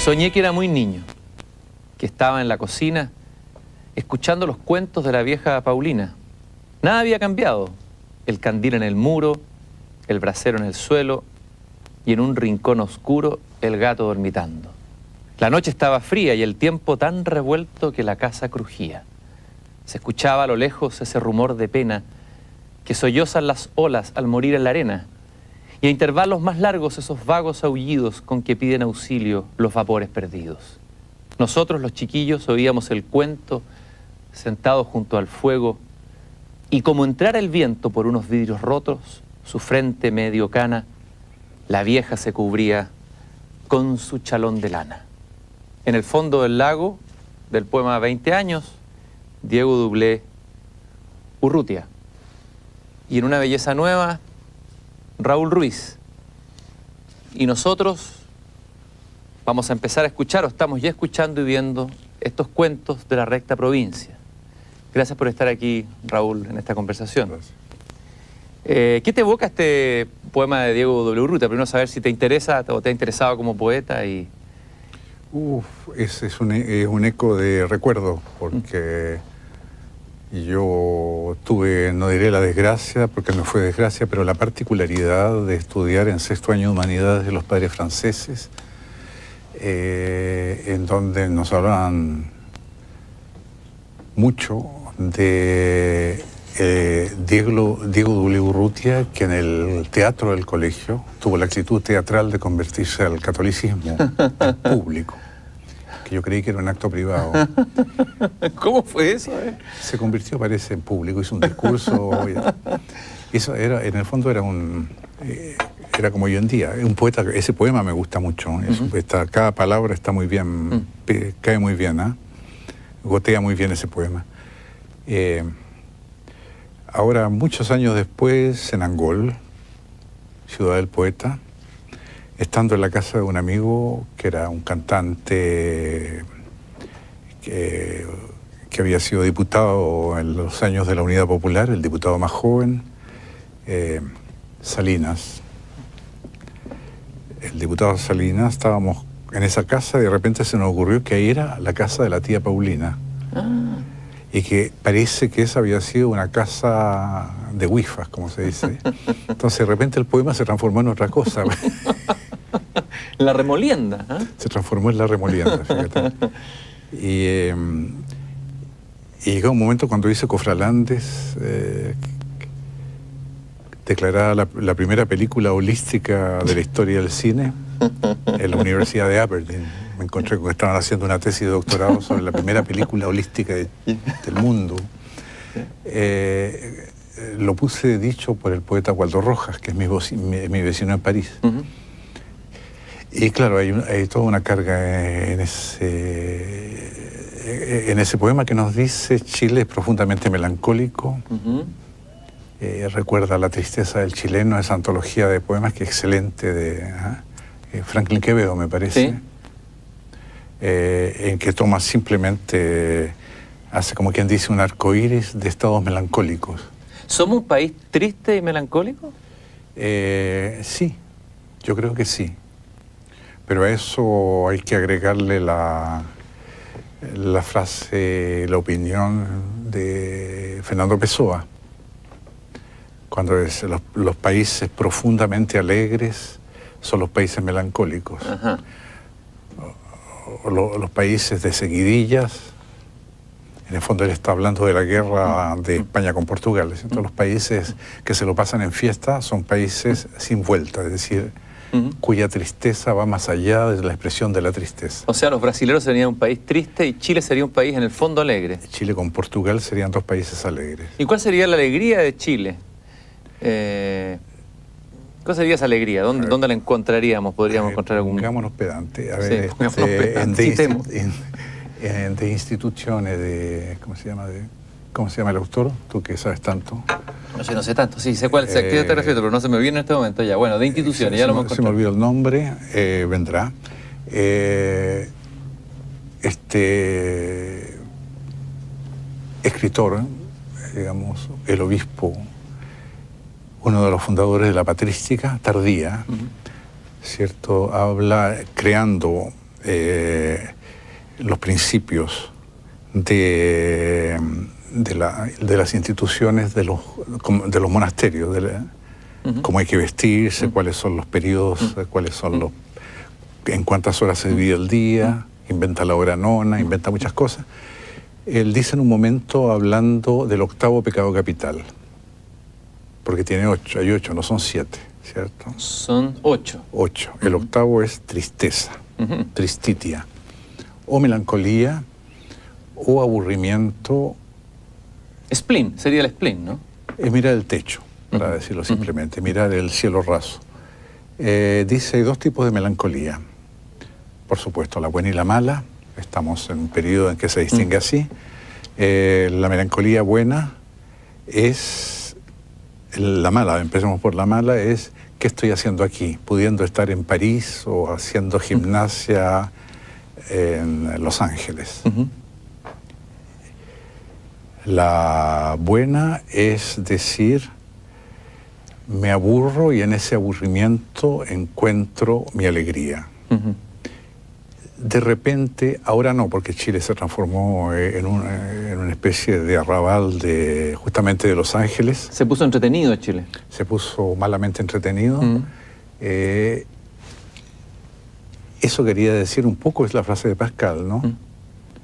Soñé que era muy niño, que estaba en la cocina escuchando los cuentos de la vieja Paulina. Nada había cambiado. El candil en el muro, el brasero en el suelo y en un rincón oscuro el gato dormitando. La noche estaba fría y el tiempo tan revuelto que la casa crujía. Se escuchaba a lo lejos ese rumor de pena que sollozan las olas al morir en la arena, y a intervalos más largos esos vagos aullidos con que piden auxilio los vapores perdidos. Nosotros, los chiquillos, oíamos el cuento sentados junto al fuego, y como entrara el viento por unos vidrios rotos, su frente medio cana, la vieja se cubría con su chalón de lana. En el fondo del lago, del poema 20 años, Diego Dublé Urrutia. Y en una belleza nueva, Raúl Ruiz. Y nosotros vamos a empezar a escuchar, o estamos ya escuchando y viendo, estos cuentos de la recta provincia. Gracias por estar aquí, Raúl, en esta conversación. Gracias. ¿Qué te evoca este poema de Diego W. Urrutia? Primero saber si te interesa o te ha interesado como poeta y... Ese es un eco de recuerdo, porque yo tuve, no diré la desgracia, porque no fue desgracia, pero la particularidad de estudiar en sexto año de Humanidades de los padres franceses, en donde nos hablaban mucho de Diego W. Urrutia, que en el teatro del colegio tuvo la actitud teatral de convertirse al catolicismo público, que yo creí que era un acto privado. ¿Cómo fue eso? Se convirtió, parece, en público, hizo un discurso. Eso era, en el fondo era era como hoy en día, un poeta. Ese poema me gusta mucho. Cada palabra está muy bien, cae muy bien, ¿eh? Gotea muy bien ese poema. Ahora, muchos años después, en Angol, ciudad del poeta, estando en la casa de un amigo que era un cantante que había sido diputado en los años de la Unidad Popular, el diputado más joven, Salinas. El diputado Salinas, estábamos en esa casa y de repente se nos ocurrió que ahí era la casa de la tía Paulina. Y que parece que esa había sido una casa de huifas, como se dice. Entonces de repente el poema se transformó en otra cosa. La remolienda, ¿eh? Se transformó en la remolienda, fíjate. Y llegó un momento cuando hice Cofralandes, declarada la primera película holística de la historia del cine en la Universidad de Aberdeen. Me encontré con que estaban haciendo una tesis de doctorado sobre la primera película holística del mundo. Lo puse dicho por el poeta Waldo Rojas, que es mi vecino en París. Y claro, hay toda una carga en ese poema que nos dice: Chile es profundamente melancólico. Recuerda la tristeza del chileno, esa antología de poemas que es excelente de Franklin Quevedo, me parece. ¿Sí? En que toma simplemente, hace como quien dice, un arcoíris de estados melancólicos. ¿Somos un país triste y melancólico? Sí, yo creo que sí. Pero a eso hay que agregarle la frase, la opinión de Fernando Pessoa. Cuando los países profundamente alegres son los países melancólicos. Ajá. Los países de seguidillas, en el fondo él está hablando de la guerra de España con Portugal. Entonces los países que se lo pasan en fiesta son países sin vuelta, es decir, cuya tristeza va más allá de la expresión de la tristeza. O sea, los brasileños serían un país triste y Chile sería un país en el fondo alegre. Chile con Portugal serían dos países alegres. ¿Y cuál sería la alegría de Chile? ¿Cuál sería esa alegría? ¿Dónde la encontraríamos? ¿Podríamos encontrar algún...? Pongámonos pedante. A ver, de instituciones de... ¿Cómo se llama el autor? Tú que sabes tanto. No sé, no sé tanto. Sí, sé cuál, sé a qué te refieres, pero no se me viene en este momento ya. Bueno, de instituciones, ya lo hemos encontrado. Se me olvidó el nombre, vendrá. Escritor, digamos, el obispo, uno de los fundadores de la patrística tardía, ¿cierto? Habla creando los principios de las instituciones de los monasterios, cómo hay que vestirse, cuáles son los periodos, cuáles son en cuántas horas se divide el día, inventa la hora nona, inventa muchas cosas. Él dice en un momento, hablando del octavo pecado capital, porque tiene 8, hay 8, no son 7, ¿cierto? Son 8. 8. El octavo es tristeza, tristitia, o melancolía, o aburrimiento. Spleen, sería el spleen, ¿no? Es mirar el techo, para decirlo simplemente, mirar el cielo raso. Dice, hay 2 tipos de melancolía. Por supuesto, la buena y la mala. Estamos en un periodo en que se distingue así. La melancolía buena es la mala. Empecemos por la mala, es ¿qué estoy haciendo aquí? Pudiendo estar en París o haciendo gimnasia en Los Ángeles. La buena es decir, me aburro y en ese aburrimiento encuentro mi alegría. De repente, ahora no, porque Chile se transformó en una especie de arrabal justamente de Los Ángeles. Se puso entretenido Chile. Se puso malamente entretenido. Eso quería decir un poco, es la frase de Pascal, ¿no?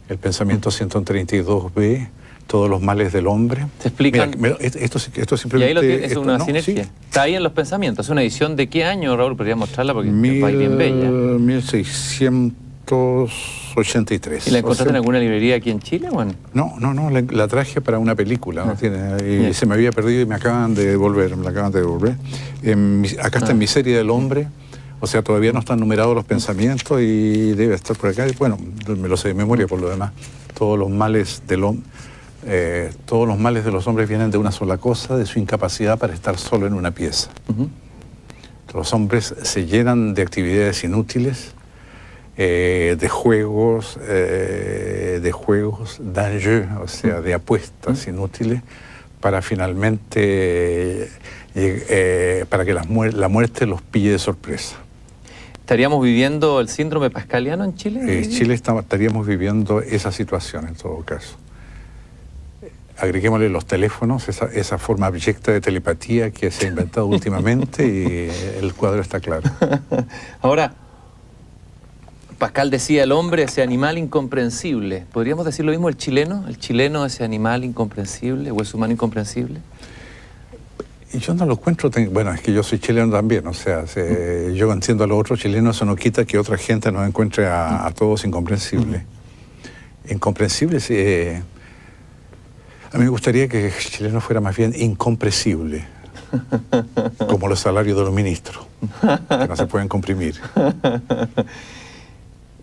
El pensamiento 132b, todos los males del hombre. ¿Se explican? Mira, esto simplemente... Y ahí lo que es una sinergia. Sí. Está ahí en los pensamientos. Es una edición de ¿qué año, Raúl? Podría mostrarla porque es bien bella. 1683. ¿Y la encontraste en alguna librería aquí en Chile? Bueno. No, la traje para una película. ¿No? Y se me había perdido y me la acaban de devolver. Acá está en mi serie del hombre. O sea, todavía no están numerados los pensamientos y debe estar por acá. Bueno, me lo sé de memoria por lo demás. Todos los males de los hombres vienen de una sola cosa, de su incapacidad para estar solo en una pieza. Los hombres se llenan de actividades inútiles, de juegos d'enjeux, o sea, de apuestas inútiles, para finalmente, para que la muerte los pille de sorpresa. ¿Estaríamos viviendo el síndrome pascaliano en Chile? Chile estaríamos viviendo esa situación en todo caso. Agreguémosle los teléfonos, esa forma abyecta de telepatía que se ha inventado últimamente y el cuadro está claro. Ahora, Pascal decía, el hombre, ese animal incomprensible. ¿Podríamos decir lo mismo el chileno? ¿El chileno, ese animal incomprensible o ese humano incomprensible? Yo no lo encuentro, bueno, es que yo soy chileno también, o sea, yo entiendo a los otros chilenos, eso no quita que otra gente nos encuentre a todos incomprensibles. Incomprensibles, a mí me gustaría que el chileno fuera más bien incompresible, como los salarios de los ministros, que no se pueden comprimir.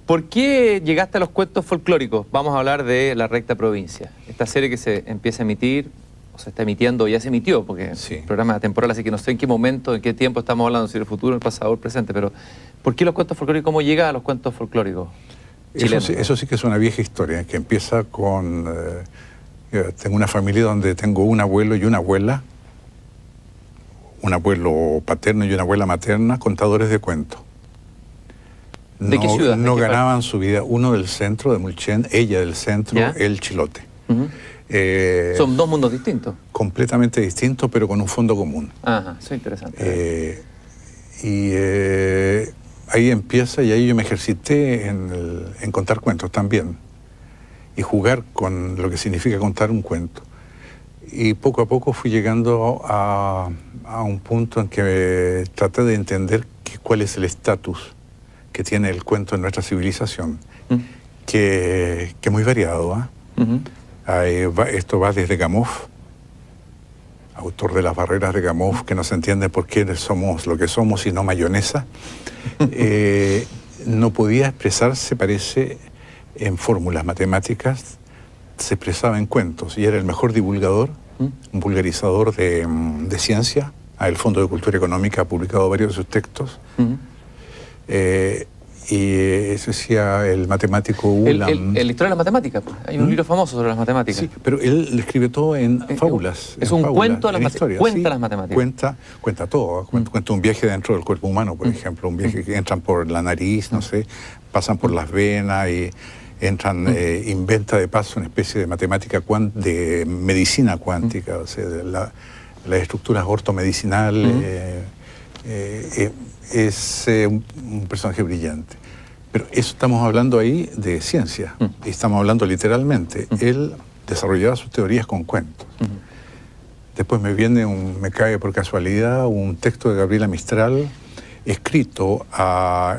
¿Por qué llegaste a los cuentos folclóricos? Vamos a hablar de La Recta Provincia, esta serie que se empieza a emitir, se está emitiendo, ya se emitió, porque sí, el programa temporal, así que no sé en qué momento, en qué tiempo estamos hablando, si el futuro, el pasado, el presente, pero ¿por qué los cuentos folclóricos? ¿Cómo llega a los cuentos folclóricos chilenos? Eso sí que es una vieja historia, que empieza con... tengo una familia donde tengo un abuelo y una abuela, un abuelo paterno y una abuela materna, contadores de cuentos. ¿De qué ciudad? No ganaban su vida, uno del centro, de Mulchen, ella del centro, ¿ya? El Chilote. Son dos mundos distintos. Completamente distintos, pero con un fondo común. Ajá, eso es interesante. Ahí empieza, y ahí yo me ejercité en contar cuentos también. Y jugar con lo que significa contar un cuento. Y poco a poco fui llegando a un punto en que traté de entender cuál es el estatus que tiene el cuento en nuestra civilización, que es muy variado, esto va desde Gamow, autor de Las barreras de Gamow, que no se entiende por qué somos lo que somos y no mayonesa. No podía expresarse, parece, en fórmulas matemáticas, se expresaba en cuentos y era el mejor divulgador, un vulgarizador de ciencia. El Fondo de Cultura Económica ha publicado varios de sus textos. Y eso decía el matemático Ulam. La historia de las matemáticas. Hay un libro famoso sobre las matemáticas. Sí, pero él le escribe todo en fábulas. Es un cuento de las matemáticas. Cuenta sí, las matemáticas. Cuenta todo. Cuenta un viaje dentro del cuerpo humano, por ejemplo. Un viaje que entran por la nariz, no sé, pasan por las venas y entran, inventa de paso una especie de matemática, de medicina cuántica, o sea, de las estructuras ortomedicinales. Es un personaje brillante. Pero eso estamos hablando ahí de ciencia, y estamos hablando literalmente. Él desarrollaba sus teorías con cuentos. Después me cae por casualidad un texto de Gabriela Mistral escrito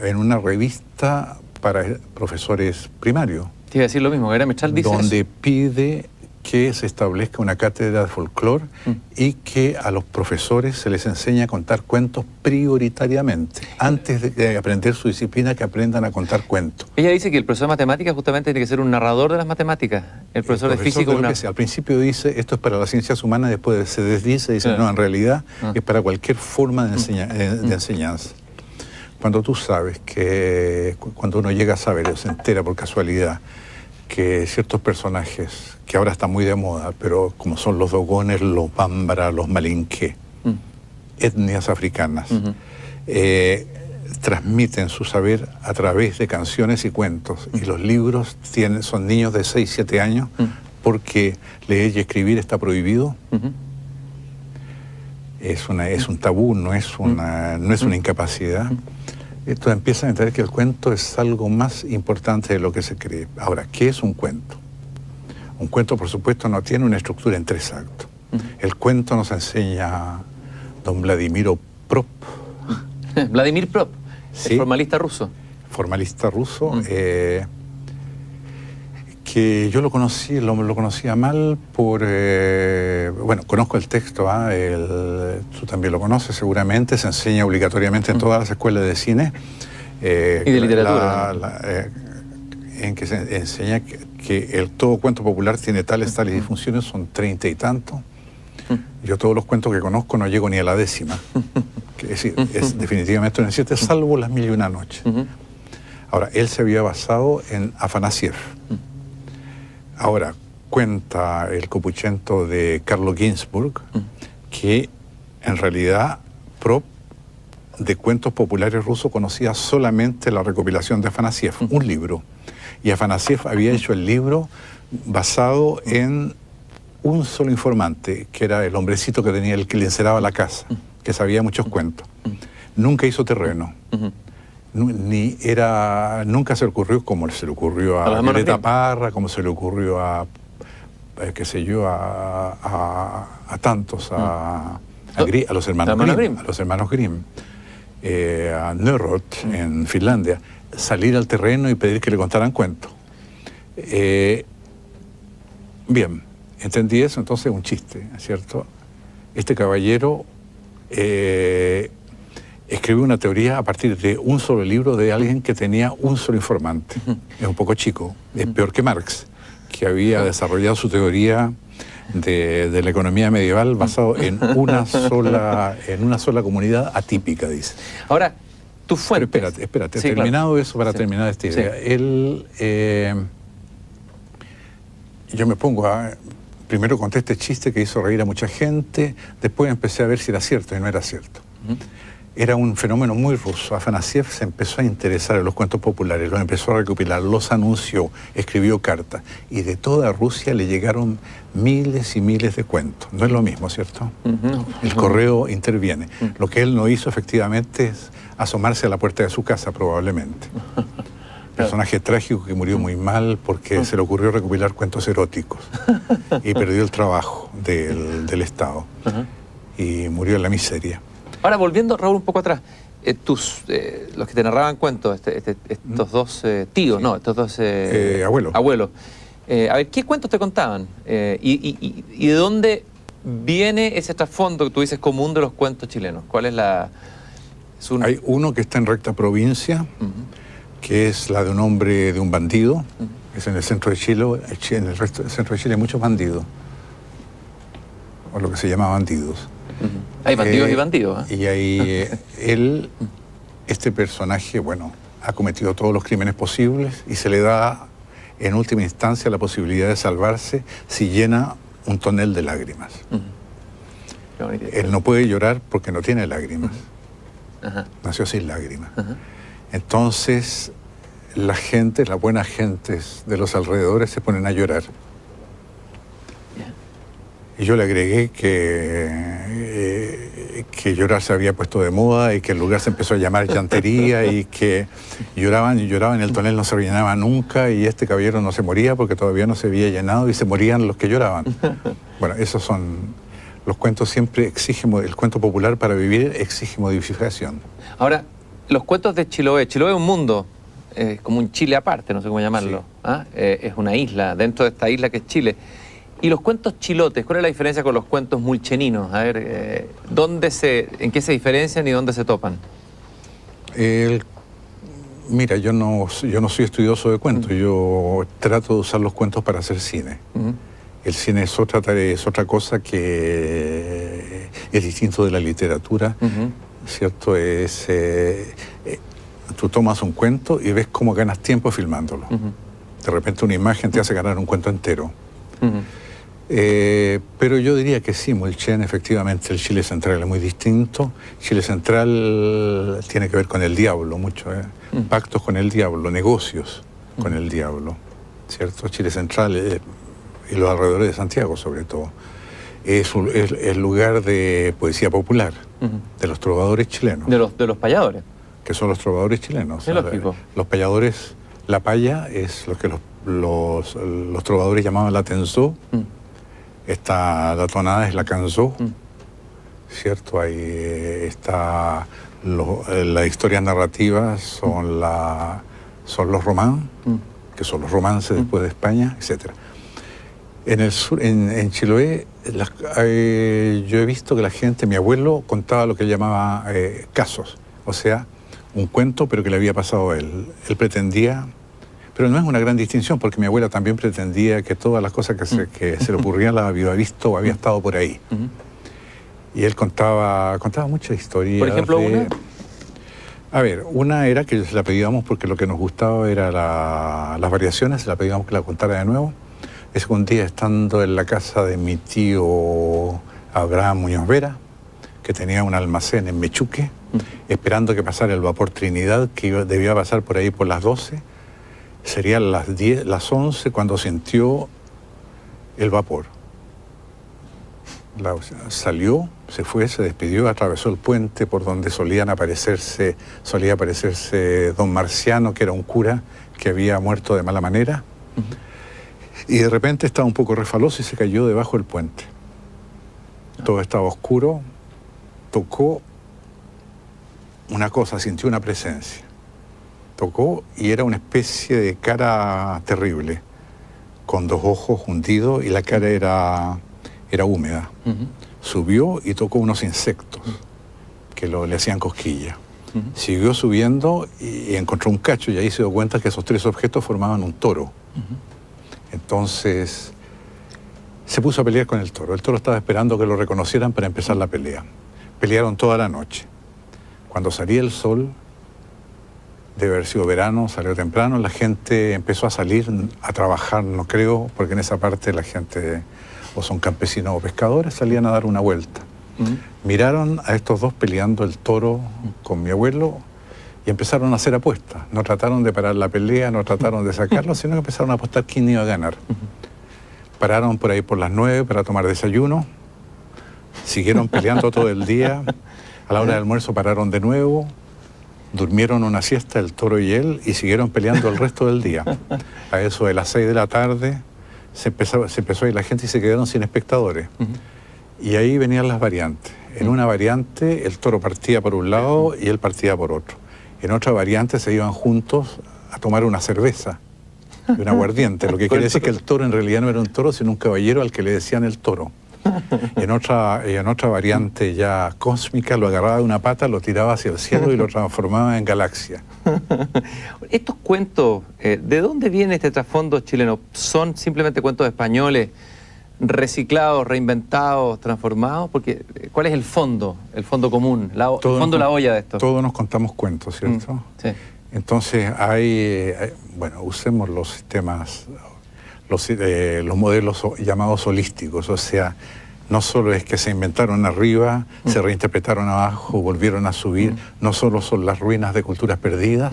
en una revista para profesores primarios. Te iba a decir lo mismo, Gabriela Mistral dice donde eso. Pide que se establezca una cátedra de folclore y que a los profesores se les enseñe a contar cuentos prioritariamente. Antes de aprender su disciplina, que aprendan a contar cuentos. Ella dice que el profesor de matemáticas justamente tiene que ser un narrador de las matemáticas. El profesor de física... Al principio dice, esto es para las ciencias humanas, después se desdice y dice, no, en realidad es para cualquier forma de enseñanza. Cuando tú sabes que, cuando uno llega a saber, o se entera por casualidad, que ciertos personajes, que ahora están muy de moda, pero como son los dogones, los bambara, los malinqué, etnias africanas, transmiten su saber a través de canciones y cuentos. Y los libros son niños de 6, 7 años, porque leer y escribir está prohibido. Es un tabú, no es una incapacidad. Entonces empiezan a entender que el cuento es algo más importante de lo que se cree. Ahora, ¿qué es un cuento? Un cuento, por supuesto, no tiene una estructura en 3 actos. El cuento nos enseña don Vladimiro Prop. Vladimir Prop, ¿sí? El formalista ruso. Formalista ruso, que yo lo conocía mal por... bueno, conozco el texto, tú también lo conoces seguramente, se enseña obligatoriamente en todas las escuelas de cine. Y de literatura. En que se enseña que todo cuento popular tiene tales disfunciones, son 30 y tanto. Yo todos los cuentos que conozco no llego ni a la 10ª. Es decir, es definitivamente un 7, salvo Las Mil y una Noches. Ahora, él se había basado en Afanasiev. Ahora, cuenta el Copuchento de Carlo Ginzburg que en realidad Prop de cuentos populares rusos conocía solamente la recopilación de Afanasiev, un libro. Y Afanasiev había hecho el libro basado en un solo informante, que era el hombrecito que tenía el que le enceraba la casa, que sabía muchos cuentos. Nunca hizo terreno. Nunca se le ocurrió como se le ocurrió a Violeta Parra, como se le ocurrió a qué sé yo, a tantos, a los hermanos Grimm, a Neroth en Finlandia, salir al terreno y pedir que le contaran cuentos. Bien, entendí eso, entonces un chiste, ¿cierto? Este caballero escribió una teoría a partir de un solo libro de alguien que tenía un solo informante. Es un poco chico, es peor que Marx, que había desarrollado su teoría de la economía medieval basado en una sola comunidad atípica, dice. Ahora, tu fuente. Pero espérate, sí, terminado claro. Eso para terminar esta idea. Sí. Yo me pongo primero conté este chiste que hizo reír a mucha gente, después empecé a ver si era cierto y no era cierto. Era un fenómeno muy ruso. Afanasiev se empezó a interesar en los cuentos populares, los empezó a recopilar, los anunció, escribió cartas, y de toda Rusia le llegaron miles y miles de cuentos. No es lo mismo, ¿cierto? El correo interviene. Lo que él no hizo efectivamente es asomarse a la puerta de su casa, probablemente. Personaje trágico que murió muy mal porque se le ocurrió recopilar cuentos eróticos y perdió el trabajo del Estado y murió en la miseria. Ahora, volviendo, Raúl, un poco atrás, los que te narraban cuentos, estos dos tíos, no, estos dos abuelos. A ver, ¿qué cuentos te contaban? ¿Y de dónde viene ese trasfondo que tú dices común de los cuentos chilenos? ¿Cuál es la...? Hay uno que está en recta provincia, que es la de un hombre, de un bandido. Es en el centro de Chile. En el resto del centro de Chile hay muchos bandidos, o lo que se llama bandidos. Hay bandidos y bandidos. Y ahí este personaje, bueno, ha cometido todos los crímenes posibles y se le da en última instancia la posibilidad de salvarse si llena un tonel de lágrimas. Él no puede llorar porque no tiene lágrimas. Nació sin lágrimas. Entonces, la gente, las buenas gentes de los alrededores se ponen a llorar. Y yo le agregué que llorar se había puesto de moda y que el lugar se empezó a llamar llantería y que lloraban y lloraban, el tonel no se llenaba nunca y este caballero no se moría porque todavía no se había llenado y se morían los que lloraban. Bueno, esos son... Los cuentos siempre exigen, el cuento popular para vivir exige modificación. Ahora, los cuentos de Chiloé. Chiloé es un mundo, como un Chile aparte, no sé cómo llamarlo. Sí. Es una isla, dentro de esta isla que es Chile. Y los cuentos chilotes, ¿cuál es la diferencia con los cuentos mulcheninos? A ver, ¿en qué se diferencian y dónde se topan? Mira, yo no soy estudioso de cuentos, yo trato de usar los cuentos para hacer cine. El cine es otra cosa que es distinto de la literatura, ¿cierto? Tú tomas un cuento y ves cómo ganas tiempo filmándolo. De repente una imagen te hace ganar un cuento entero. Pero yo diría que sí, Mulchen, efectivamente, el Chile central es muy distinto. Chile central tiene que ver con el diablo mucho, pactos con el diablo, negocios con el diablo, ¿cierto? Chile central y los alrededores de Santiago, sobre todo, es el lugar de poesía popular, de los trovadores chilenos. De los payadores. Que son los trovadores chilenos. Es lógico. Los payadores, la paya es lo que los trovadores llamaban la tenzó. La tonada es la canzó, ¿cierto? Ahí está, las historias narrativas son los román, que son los romances después de España, etc. En el sur, en Chiloé, yo he visto que la gente, mi abuelo contaba lo que él llamaba casos, o sea, un cuento pero que le había pasado a él. Él pretendía... Pero no es una gran distinción, porque mi abuela también pretendía que todas las cosas que se le ocurrían las había visto o había estado por ahí. Y él contaba muchas historias. Por ejemplo, una. A ver, una era que se la pedíamos porque lo que nos gustaba era las variaciones, se la pedíamos que la contara de nuevo. Es que un día, estando en la casa de mi tío Abraham Muñoz Vera, que tenía un almacén en Mechuque, esperando que pasara el vapor Trinidad, que debía pasar por ahí por las 12, serían las 11 cuando sintió el vapor. Salió, se fue, se despidió, atravesó el puente por donde solía aparecerse don Marciano, que era un cura que había muerto de mala manera, y de repente estaba un poco refaloso y se cayó debajo del puente. Todo estaba oscuro, tocó una cosa, sintió una presencia. Tocó y era una especie de cara terrible, con dos ojos hundidos y la cara era húmeda. Subió y tocó unos insectos que le hacían cosquilla. Siguió subiendo y encontró un cacho y ahí se dio cuenta que esos tres objetos formaban un toro. Entonces se puso a pelear con el toro. El toro estaba esperando que lo reconocieran para empezar la pelea. Pelearon toda la noche. Cuando salía el sol, debe haber sido verano, salió temprano, la gente empezó a salir a trabajar, no creo, porque en esa parte la gente o son campesinos o pescadores, salían a dar una vuelta. Miraron a estos dos peleando el toro con mi abuelo y empezaron a hacer apuestas. No trataron de parar la pelea, no trataron de sacarlo, sino que empezaron a apostar quién iba a ganar. Pararon por ahí por las 9 para tomar desayuno, siguieron peleando todo el día, a la hora del almuerzo pararon de nuevo, durmieron una siesta el toro y él y siguieron peleando el resto del día. A eso de las 6 de la tarde se empezó a ir la gente y se quedaron sin espectadores. Y ahí venían las variantes. En una variante el toro partía por un lado y él partía por otro. En otra variante se iban juntos a tomar una cerveza y un aguardiente, lo que quiere decir que el toro en realidad no era un toro, sino un caballero al que le decían el toro. Y en otra variante ya cósmica lo agarraba de una pata, lo tiraba hacia el cielo y lo transformaba en galaxia. Estos cuentos, ¿de dónde viene este trasfondo chileno? ¿Son simplemente cuentos españoles reciclados, reinventados, transformados? Porque, ¿cuál es el fondo común, el fondo de la olla de esto? Todos nos contamos cuentos, ¿cierto? Sí. Entonces bueno, usemos los sistemas, los modelos llamados holísticos, o sea, no solo es que se inventaron arriba, se reinterpretaron abajo, volvieron a subir, no solo son las ruinas de culturas perdidas,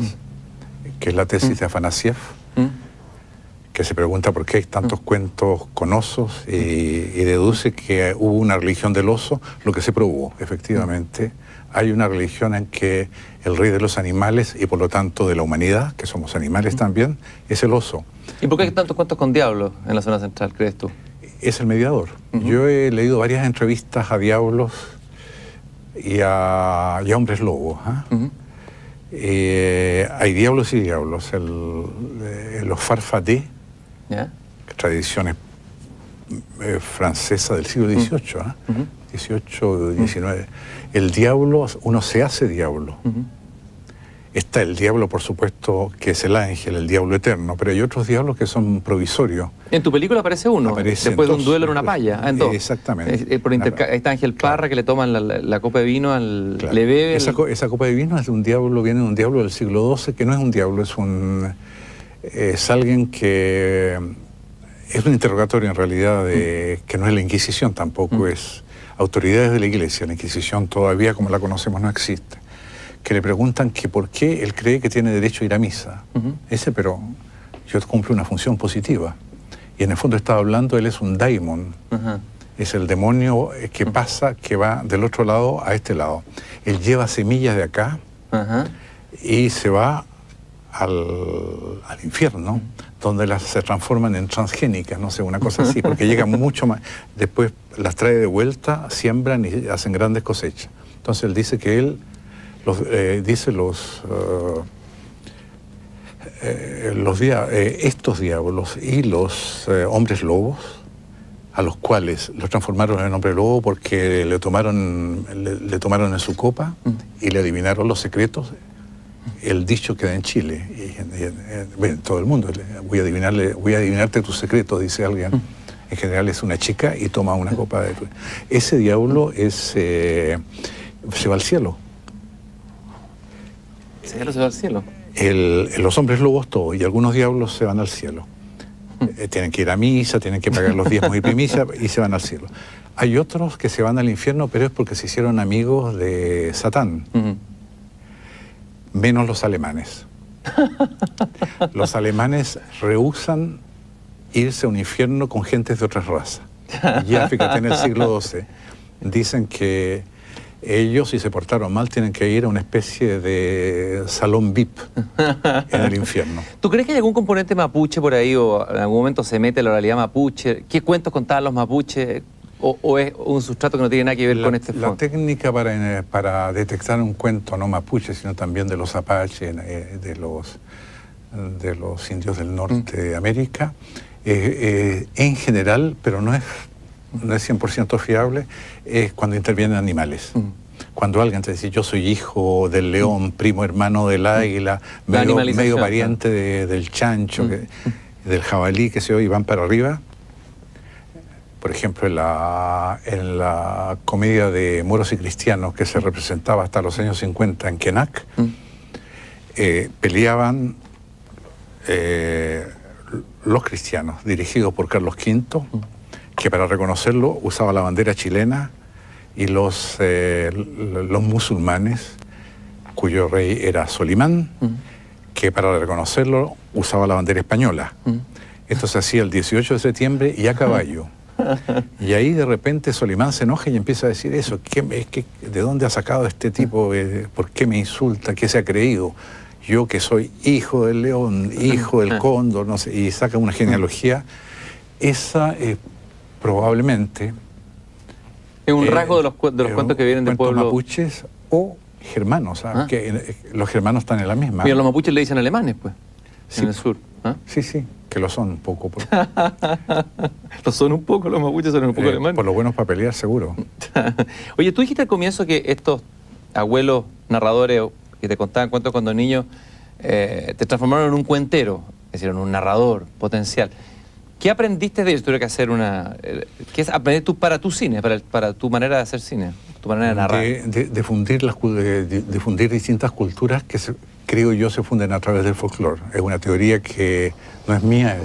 que es la tesis de Afanasiev, que se pregunta por qué hay tantos cuentos con osos y deduce que hubo una religión del oso, lo que se probó, efectivamente. Hay una religión en que el rey de los animales y por lo tanto de la humanidad, que somos animales también, es el oso. ¿Y por qué hay tantos cuentos con diablos en la zona central, crees tú? Es el mediador. Yo he leído varias entrevistas a diablos y a hombres lobos. Hay diablos y diablos. Los farfadés, tradiciones francesas del siglo XVIII, XVIII, XIX. El diablo, uno se hace diablo. Está el diablo, por supuesto, que es el ángel, el diablo eterno, pero hay otros diablos que son provisorios. En tu película aparece uno, después de un duelo en una palla. En dos. Exactamente. Está Ángel Parra, que le toman la copa de vino, le bebe... Esa copa de vino es de un diablo, viene de un diablo del siglo XII, que no es un diablo, es alguien que... Es un interrogatorio en realidad, que no es la Inquisición tampoco, es autoridades de la Iglesia. La Inquisición todavía, como la conocemos, no existe. Que le preguntan que por qué él cree que tiene derecho a ir a misa. Pero yo cumplo una función positiva. Y en el fondo estaba hablando, él es un daimon. Es el demonio que pasa, que va del otro lado a este lado. Él lleva semillas de acá y se va al infierno, donde se transforman en transgénicas, no sé, una cosa así, porque llegan mucho más. Después las trae de vuelta, siembran y hacen grandes cosechas. Entonces él dice que él estos diablos y los hombres lobos, a los cuales los transformaron en hombre lobo porque le tomaron en su copa y le adivinaron los secretos. El dicho queda en Chile, y en todo el mundo. Voy a adivinarte tus secretos, dice alguien. En general es una chica y toma una copa de... Ese diablo se va al cielo. Se va al cielo. Los hombres lobos todos, y algunos diablos se van al cielo. Tienen que ir a misa, tienen que pagar los diezmos y primicias y se van al cielo. Hay otros que se van al infierno, pero es porque se hicieron amigos de Satán. Menos los alemanes. Los alemanes rehúsan irse a un infierno con gentes de otras razas. Ya, fíjate, en el siglo XII dicen que ellos, si se portaron mal, tienen que ir a una especie de salón VIP en el infierno. ¿Tú crees que hay algún componente mapuche por ahí o en algún momento se mete la oralidad mapuche? ¿Qué cuentos contaban los mapuches? ¿O es un sustrato que no tiene nada que ver con este fondo? La técnica para detectar un cuento no mapuche, sino también de los apaches, de los indios del norte de América, en general, pero no es 100% fiable, es cuando intervienen animales. Cuando alguien te dice, yo soy hijo del león, primo hermano del águila, medio pariente del chancho, del jabalí, que se oye, y van para arriba. Por ejemplo, en la comedia de Moros y Cristianos, que se representaba hasta los años 50 en Quenac, peleaban los cristianos, dirigidos por Carlos V, que para reconocerlo usaba la bandera chilena, y los musulmanes, cuyo rey era Solimán, que para reconocerlo usaba la bandera española. Esto se hacía el 18 de septiembre y a caballo. Y ahí de repente Solimán se enoja y empieza a decir eso. ¿De dónde ha sacado este tipo? ¿Por qué me insulta? ¿Qué se ha creído? Yo que soy hijo del león, hijo del cóndor, no sé, y saca una genealogía. Esa probablemente... Es un rasgo de los cuentos que vienen de pueblos mapuches o germanos, ¿sabes? Que los germanos están en la misma. Pero los mapuches le dicen alemanes, pues, sí, en el sur. Sí, que lo son un poco. Lo son un poco, los mapuches son un poco alemanes. Por lo buenos para pelear, seguro. Oye, tú dijiste al comienzo que estos abuelos narradores que te contaban cuentos cuando niño te transformaron en un cuentero, es decir, en un narrador potencial. ¿Qué aprendiste de ellos? Tuve que hacer ¿qué es aprender tú para tu cine, para tu manera de hacer cine, tu manera de narrar? Difundir distintas culturas creo yo, se funden a través del folclore. Es una teoría que no es mía,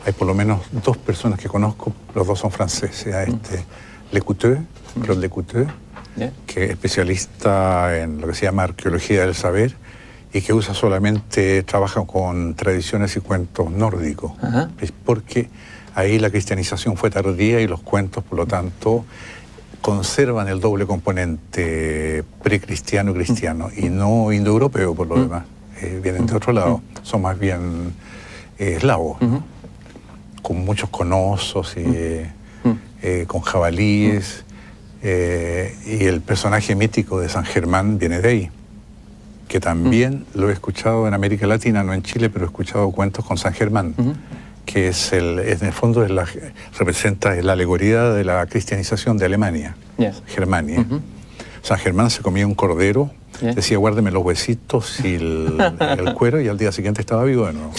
hay por lo menos 2 personas que conozco, los 2 son franceses, Lécouteur, Claude Lécouteur, que es especialista en lo que se llama arqueología del saber y que trabaja con tradiciones y cuentos nórdicos, porque ahí la cristianización fue tardía y los cuentos, por lo tanto, conservan el doble componente precristiano y cristiano, y no indoeuropeo por lo demás. Vienen de otro lado, son más bien eslavos, ¿no? Con muchos conosos y con jabalíes, y el personaje mítico de San Germán viene de ahí, que también lo he escuchado en América Latina, no en Chile, pero he escuchado cuentos con San Germán, que en el fondo representa la alegoría de la cristianización de Alemania, Germania. San Germán se comía un cordero, decía guárdeme los huesitos y el cuero, y al día siguiente estaba vivo de nuevo.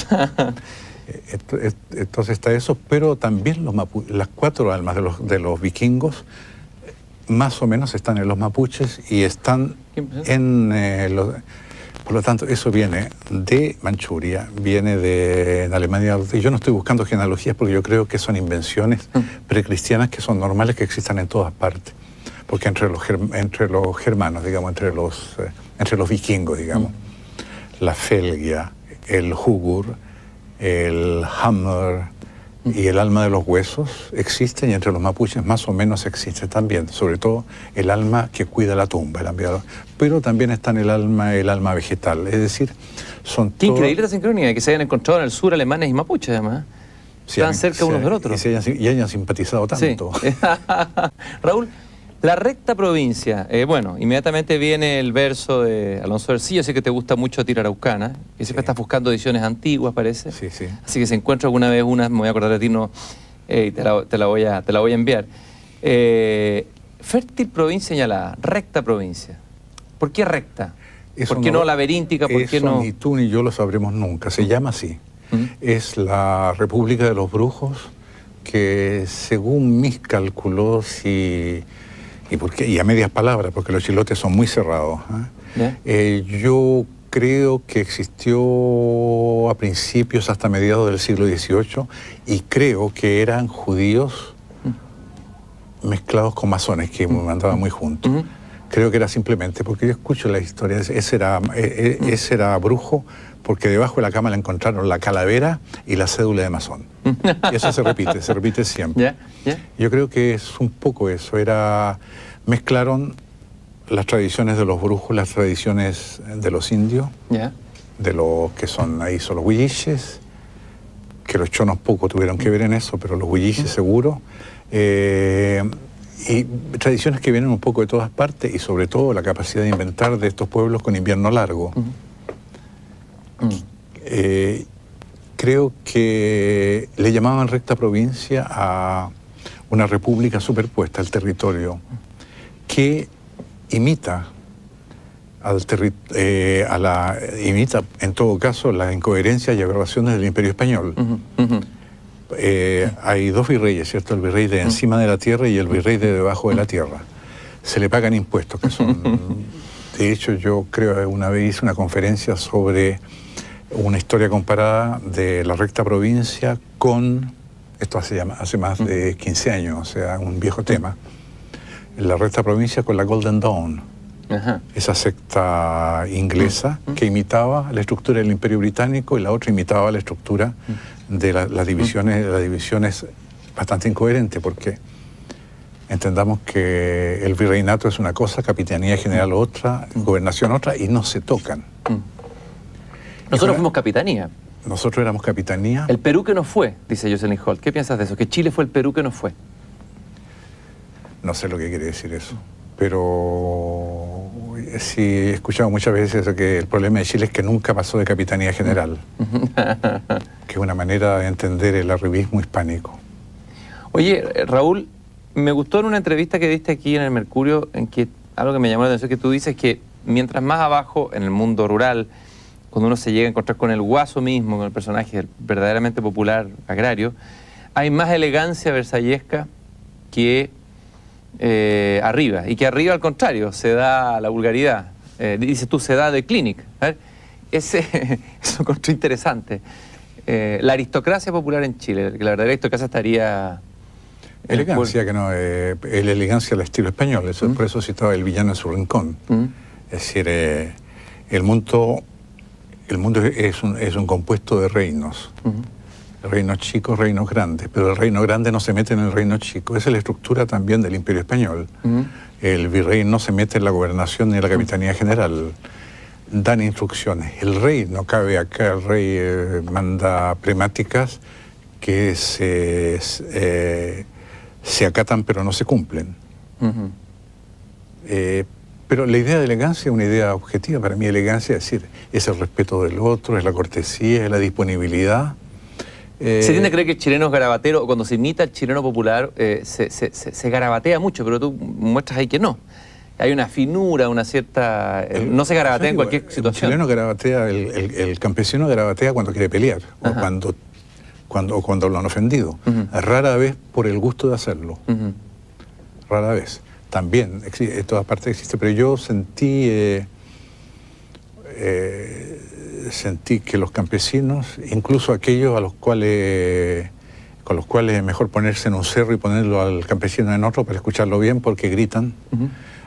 Entonces está eso, pero también las 4 almas de los vikingos más o menos están en los mapuches y están por lo tanto, eso viene de Manchuria, viene de Alemania. Y yo no estoy buscando genealogías porque yo creo que son invenciones precristianas que son normales, que existan en todas partes. Porque entre los germanos, digamos, entre los vikingos, digamos, la felgia, el hugur, el hammer y el alma de los huesos existen, y entre los mapuches más o menos existe también, sobre todo el alma que cuida la tumba, pero también está el alma vegetal, es decir, son Qué increíble la sincronía, que se hayan encontrado en el sur alemanes y mapuches, además. Sí, están cerca unos del otro. Y hayan simpatizado tanto. Sí. Raúl, la recta provincia, bueno, inmediatamente viene el verso de Alonso Ercillo, así que te gusta mucho Tira Araucana, que siempre estás buscando ediciones antiguas, parece. Sí, sí. Así que si encuentro alguna vez una, me voy a acordar de ti, y te la voy a enviar. Fértil provincia señalada, recta provincia. ¿Por qué recta? ¿Por qué no laberíntica? ¿Por qué no? Ni tú ni yo lo sabremos nunca, se llama así. Es la República de los Brujos, que según mis cálculos y a medias palabras, porque los chilotes son muy cerrados, yo creo que existió a principios hasta mediados del siglo XVIII, y creo que eran judíos mezclados con masones, que andaban muy juntos. Creo que era simplemente, porque yo escucho la historia, ese era brujo, porque debajo de la cama le encontraron la calavera y la cédula de masón. Y eso se repite siempre. Yo creo que es un poco eso, mezclaron las tradiciones de los brujos, las tradiciones de los indios, de los que son ahí, son los huilliches, que los chonos poco tuvieron que ver en eso, pero los huilliches seguro, y tradiciones que vienen un poco de todas partes, y sobre todo la capacidad de inventar de estos pueblos con invierno largo. Creo que le llamaban recta provincia a una república superpuesta al territorio, que imita imita en todo caso las incoherencias y aberraciones del Imperio Español. Hay 2 virreyes, ¿cierto? El virrey de encima de la tierra y el virrey de debajo de la tierra. Se le pagan impuestos, que son... De hecho, yo creo que una vez hice una conferencia sobre una historia comparada de la recta provincia con... Esto hace más de 15 años, o sea, un viejo tema. La recta provincia con la Golden Dawn, esa secta inglesa que imitaba la estructura del Imperio Británico, y la otra imitaba la estructura de las divisiones bastante incoherente, porque entendamos que el virreinato es una cosa, capitanía general otra, gobernación otra, y no se tocan. Nosotros fuimos capitanía. Nosotros éramos capitanía. El Perú que no fue, dice Jocelyn Holt. ¿Qué piensas de eso? Que Chile fue el Perú que no fue. No sé lo que quiere decir eso, pero sí he escuchado muchas veces eso, que el problema de Chile es que nunca pasó de capitanía general, que es una manera de entender el arribismo hispánico. Oye, Raúl, me gustó en una entrevista que diste aquí en el Mercurio, en que algo que me llamó la atención, que tú dices que mientras más abajo, en el mundo rural, cuando uno se llega a encontrar con el guaso mismo, con el personaje verdaderamente popular agrario, hay más elegancia versallesca que arriba, y que arriba al contrario se da la vulgaridad. Dices tú, se da de Clinic. A ver, eso encontré interesante. La aristocracia popular en Chile, que la verdadera aristocracia estaría... Elegancia, que no, la elegancia al estilo español, eso, por eso citaba El villano en su rincón. Es decir, el mundo es un compuesto de reinos. Reinos chicos, reinos grandes, pero el reino grande no se mete en el reino chico. Esa es la estructura también del Imperio Español. El virrey no se mete en la gobernación ni en la capitanía general. Dan instrucciones. El rey no cabe acá, el rey manda premáticas que se acatan pero no se cumplen. Pero la idea de elegancia es una idea objetiva. Para mí elegancia es decir, es el respeto del otro, es la cortesía, es la disponibilidad. Se tiende a creer que el chileno es garabatero, o cuando se imita al chileno popular se garabatea mucho, pero tú muestras ahí que no. Hay una finura, una cierta... no se garabatea en cualquier situación. El chileno garabatea, el campesino garabatea cuando quiere pelear, o cuando lo han ofendido. Rara vez por el gusto de hacerlo. Rara vez. También, en todas partes existe, pero yo sentí que los campesinos, incluso aquellos con los cuales es mejor ponerse en un cerro y ponerlo al campesino en otro para escucharlo bien porque gritan,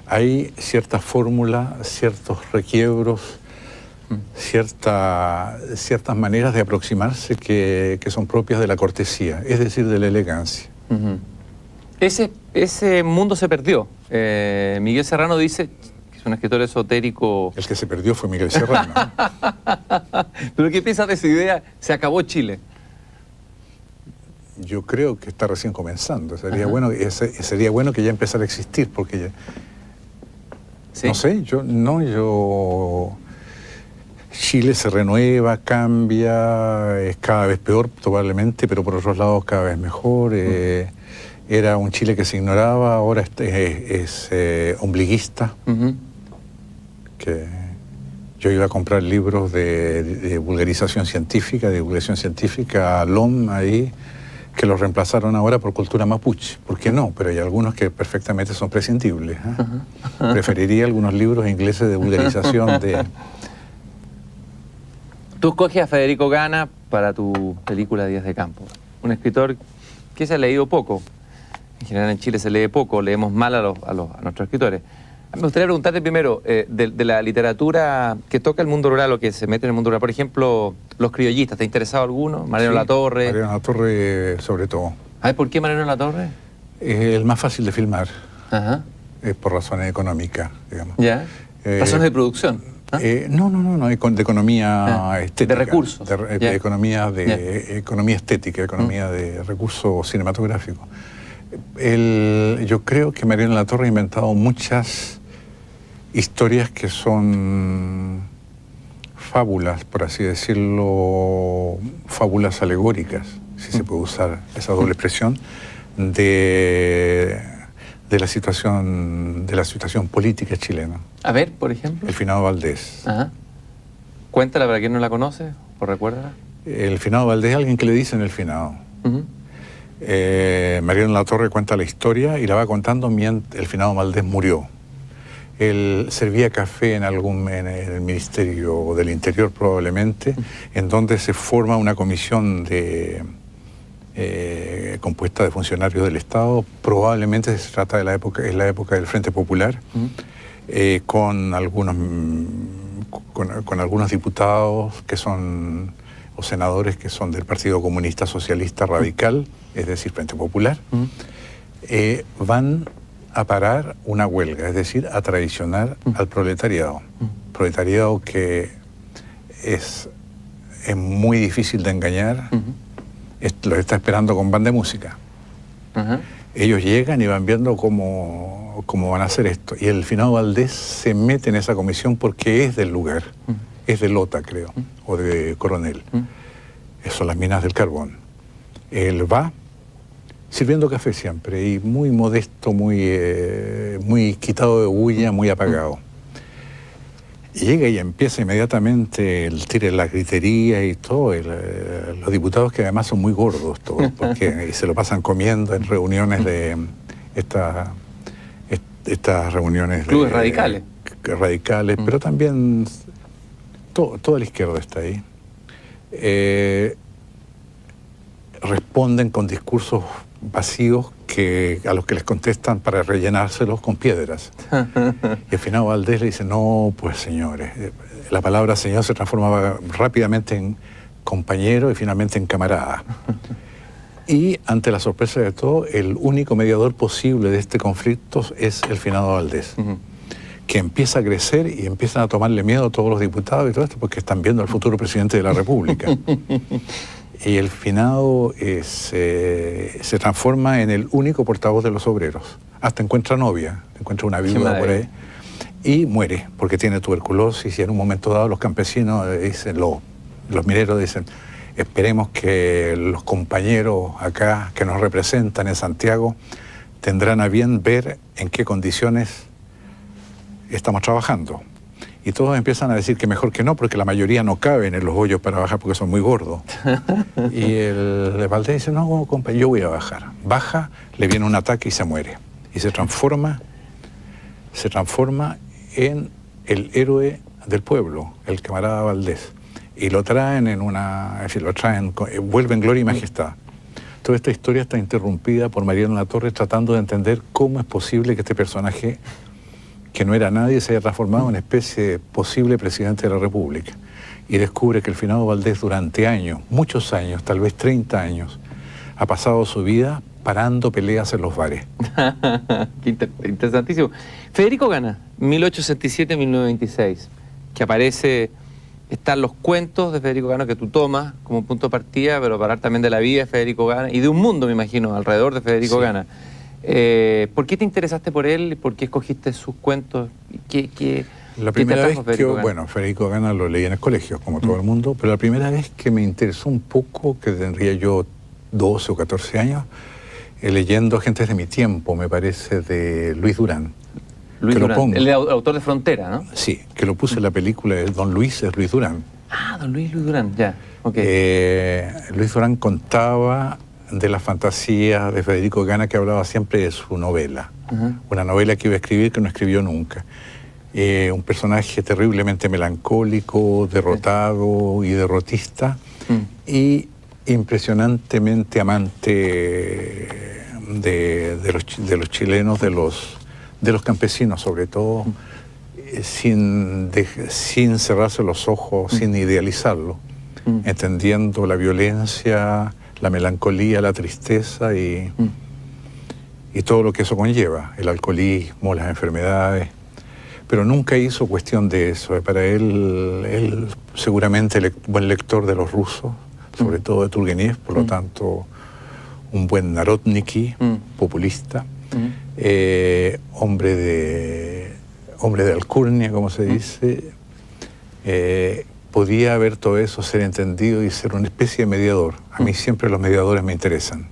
hay ciertas fórmulas, ciertos requiebros, ciertas maneras de aproximarse que son propias de la cortesía, es decir, de la elegancia. Ese mundo se perdió. Miguel Serrano dice... Es un escritor esotérico. El que se perdió fue Miguel Serrano. ¿Pero qué piensas de esa idea? Se acabó Chile. Yo creo que está recién comenzando. Sería bueno que ya empezara a existir, porque ya... ¿Sí? No sé, Chile se renueva, cambia, es cada vez peor probablemente, pero por otros lados cada vez mejor. Era un Chile que se ignoraba, ahora es ombliguista. Que yo iba a comprar libros de divulgación científica a LOM ahí, que los reemplazaron ahora por cultura mapuche. ¿Por qué no? Pero hay algunos que perfectamente son prescindibles. Preferiría algunos libros ingleses de vulgarización de... Tú escoges a Federico Gana para tu película Días de Campo. Un escritor que se ha leído poco. En general en Chile se lee poco, leemos mal a nuestros escritores. Me gustaría preguntarte primero, de la literatura que toca el mundo rural o que se mete en el mundo rural, por ejemplo, los criollistas, ¿te ha interesado alguno? Mariano Latorre. Mariano Latorre sobre todo. ¿Por qué Mariano Latorre? Es el más fácil de filmar. Es por razones económicas, digamos. ¿Ya? ¿Razones de producción? No, de economía estética. De recursos. De economía estética, economía de recursos cinematográficos. Yo creo que Mariano Latorre ha inventado muchas historias que son fábulas, por así decirlo, fábulas alegóricas, si se puede usar esa doble expresión, de la situación política chilena. A ver, por ejemplo. El finado Valdés. Cuéntala para quien no la conoce, o recuérdala. El finado Valdés, alguien que le dicen el finado. Mariano Latorre cuenta la historia y la va contando mientras el finado Valdés murió. Él servía café en el Ministerio del Interior probablemente, en donde se forma una comisión compuesta de funcionarios del Estado. Probablemente se trata de la época del Frente Popular, con algunos diputados que son, o senadores que son del Partido Comunista Socialista Radical, es decir, Frente Popular, van a parar una huelga, es decir, a traicionar al proletariado. Proletariado que es muy difícil de engañar, los está esperando con banda de música. Ellos llegan y van viendo cómo van a hacer esto. Y el finado Valdés se mete en esa comisión porque es del lugar, es de Lota, creo, o de Coronel. Son las minas del carbón. Él va sirviendo café siempre, y muy modesto, muy quitado de bulla, muy apagado. Y llega y empieza inmediatamente el tire de la gritería y todo. Los diputados, que además son muy gordos todos, porque se lo pasan comiendo en reuniones de estas reuniones clubes radicales. radicales, pero también toda la izquierda está ahí. Responden con discursos vacíos a los que les contestan para rellenárselos con piedras. Y al final Valdés le dice, no, pues señores, la palabra señor se transformaba rápidamente en compañero y finalmente en camarada. Y ante la sorpresa de todo, el único mediador posible de este conflicto es el finado Valdés, que empieza a crecer y empiezan a tomarle miedo a todos los diputados y todo esto porque están viendo al futuro presidente de la República. Y el finado se transforma en el único portavoz de los obreros. Hasta encuentra novia, encuentra una viuda por ahí. Y muere, porque tiene tuberculosis, y en un momento dado los campesinos dicen, los mineros dicen, esperemos que los compañeros acá que nos representan en Santiago tendrán a bien ver en qué condiciones estamos trabajando. Y todos empiezan a decir que mejor que no, porque la mayoría no caben en los hoyos para bajar porque son muy gordos. Y el Valdés dice, no, compa, yo voy a bajar. Baja, le viene un ataque y se muere. Y se transforma en el héroe del pueblo, el camarada Valdés. Y lo traen vuelve en gloria y majestad. Toda esta historia está interrumpida por Mariano Latorre tratando de entender cómo es posible que este personaje, que no era nadie, se haya transformado en una especie de posible presidente de la República. Y descubre que el finado Valdés durante años, muchos años, tal vez 30 años, ha pasado su vida parando peleas en los bares. Qué interesantísimo. Federico Gana, 1867-1926, que aparece, están los cuentos de Federico Gana que tú tomas como punto de partida, pero para hablar también de la vida de Federico Gana y de un mundo, me imagino, alrededor de Federico Gana. ¿Por qué te interesaste por él? ¿Por qué escogiste sus cuentos? La primera vez que, bueno, Federico Gana lo leí en el colegio, como todo el mundo, pero la primera vez que me interesó un poco, que tendría yo 12 o 14 años, leyendo Gentes de mi tiempo, me parece, de Luis Durán. Luis Durán, el autor de Frontera, ¿no? Sí, que lo puse en la película de Don Luis, es Luis Durán. Ah, Don Luis Durán, ya, ok. Luis Durán contaba de las fantasías de Federico Gana, que hablaba siempre de su novela. Una novela que iba a escribir que no escribió nunca. Un personaje terriblemente melancólico, derrotado y derrotista, y impresionantemente amante de los chilenos, de los campesinos sobre todo, sin cerrarse los ojos, sin idealizarlo, entendiendo la violencia, la melancolía, la tristeza y todo lo que eso conlleva, el alcoholismo, las enfermedades, pero nunca hizo cuestión de eso. Para él seguramente buen lector de los rusos, sobre todo de Turgeniev, por lo tanto un buen Narodniki, populista, hombre de alcurnia, como se dice, podía ver todo eso, ser entendido y ser una especie de mediador. A mí siempre los mediadores me interesan.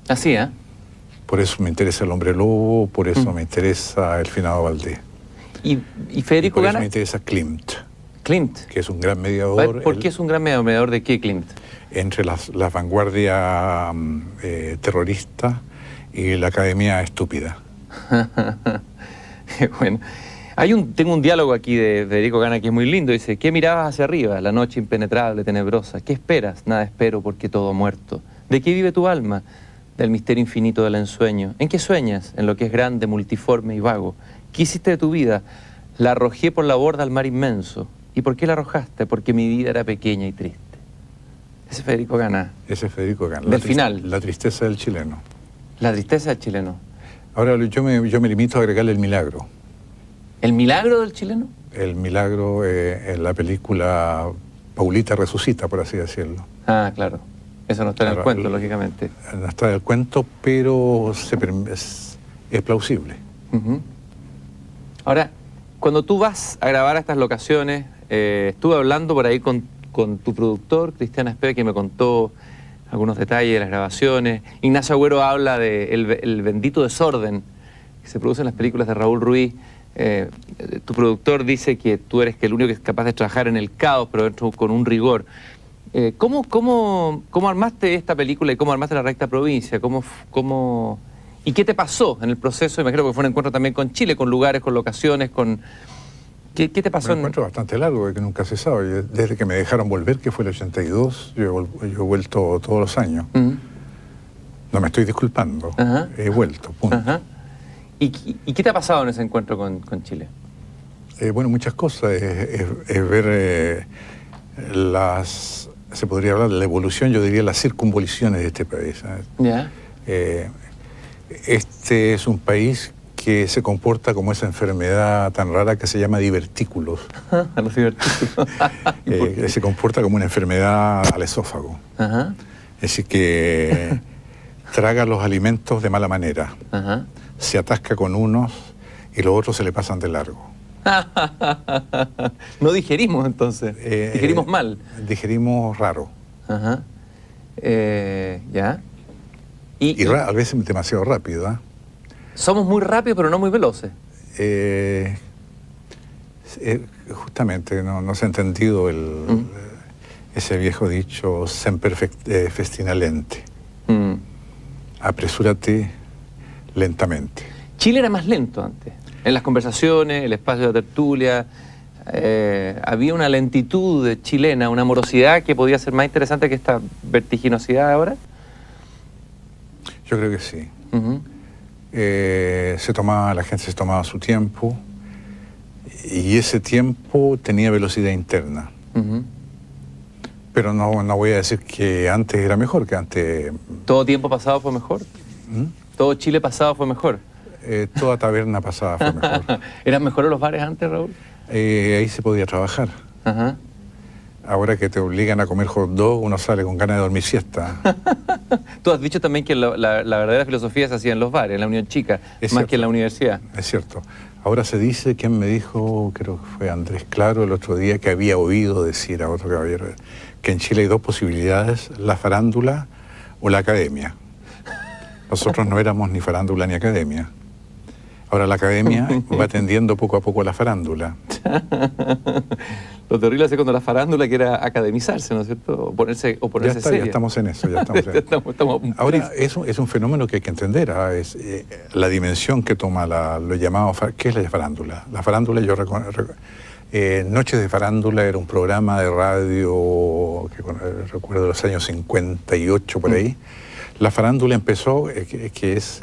Así, ¿eh? Por eso me interesa el hombre lobo, por eso me interesa el finado Valdés. ¿Y Federico Gana? Por eso me interesa Klimt. Klimt. Que es un gran mediador. ¿Por qué es un gran mediador de qué, Klimt? Entre la vanguardia terrorista y la academia estúpida. Bueno. Tengo un diálogo aquí de Federico Gana que es muy lindo. Dice, ¿qué mirabas hacia arriba? La noche impenetrable, tenebrosa. ¿Qué esperas? Nada espero porque todo ha muerto. ¿De qué vive tu alma? Del misterio infinito del ensueño. ¿En qué sueñas? En lo que es grande, multiforme y vago. ¿Qué hiciste de tu vida? La arrojé por la borda al mar inmenso. ¿Y por qué la arrojaste? Porque mi vida era pequeña y triste. Ese es Federico Gana. Ese es Federico Gana. Del final. La tristeza del chileno. La tristeza del chileno. Ahora yo me limito a agregarle el milagro. ¿El milagro del chileno? El milagro en la película Paulita resucita, por así decirlo. Ah, claro. Eso no está en el cuento, lógicamente. No está en el cuento, pero es plausible. Ahora, cuando tú vas a grabar a estas locaciones, estuve hablando por ahí con tu productor, Cristian Aspe, que me contó algunos detalles de las grabaciones. Ignacio Agüero habla de el bendito desorden que se produce en las películas de Raúl Ruiz. Tu productor dice que tú eres el único que es capaz de trabajar en el caos, pero con un rigor. ¿Cómo armaste esta película y cómo armaste La Recta Provincia? ¿Y qué te pasó en el proceso? Imagino que fue un encuentro también con Chile, con lugares, con locaciones, con ¿Qué te pasó? Me encuentro bastante largo, que nunca se sabe. Desde que me dejaron volver, que fue el 82, yo he vuelto todos los años. No me estoy disculpando, he vuelto, punto. ¿Y qué te ha pasado en ese encuentro con Chile? Bueno, muchas cosas. Es ver se podría hablar de la evolución, yo diría las circunvoluciones de este país. ¿Ya? Este es un país que se comporta como esa enfermedad tan rara que se llama divertículos. Los divertículos. Se comporta como una enfermedad al esófago. Es decir, que traga los alimentos de mala manera. Se atasca con unos y los otros se le pasan de largo. No digerimos entonces, digerimos mal. Digerimos raro. ¿Ya? Y a veces demasiado rápido, ¿eh? Somos muy rápidos pero no muy veloces. Justamente no se ha entendido ese viejo dicho semper festina lente. Apresúrate lentamente. Chile era más lento antes. En las conversaciones, el espacio de tertulia, había una lentitud chilena, una morosidad que podía ser más interesante que esta vertiginosidad ahora. Yo creo que sí. La gente se tomaba su tiempo y ese tiempo tenía velocidad interna. Pero no voy a decir que antes era mejor, que antes... ¿Todo tiempo pasado fue mejor? ¿Todo Chile pasado fue mejor? Toda taberna pasada fue mejor. ¿Eran mejores los bares antes, Raúl? Ahí se podía trabajar. Ahora que te obligan a comer hot dog, uno sale con ganas de dormir siesta. Tú has dicho también que la verdadera filosofía se hacía en los bares, en la Unión Chica, más que en la universidad. Es cierto. Ahora se dice, ¿quién me dijo? Creo que fue Andrés Claro el otro día, que había oído decir a otro caballero que en Chile hay dos posibilidades, la farándula o la academia. Nosotros no éramos ni farándula ni academia. Ahora la academia va tendiendo poco a poco a la farándula. Lo terrible es cuando la farándula quiera academizarse, ¿no es cierto? O ponerse seria. Ya estamos en eso, ya estamos en eso. Ahora, es un fenómeno que hay que entender, es la dimensión que toma lo llamado... ¿Qué es la farándula? La farándula, yo Noches de Farándula era un programa de radio que recuerdo de los años 58 por ahí. La farándula empezó, que es...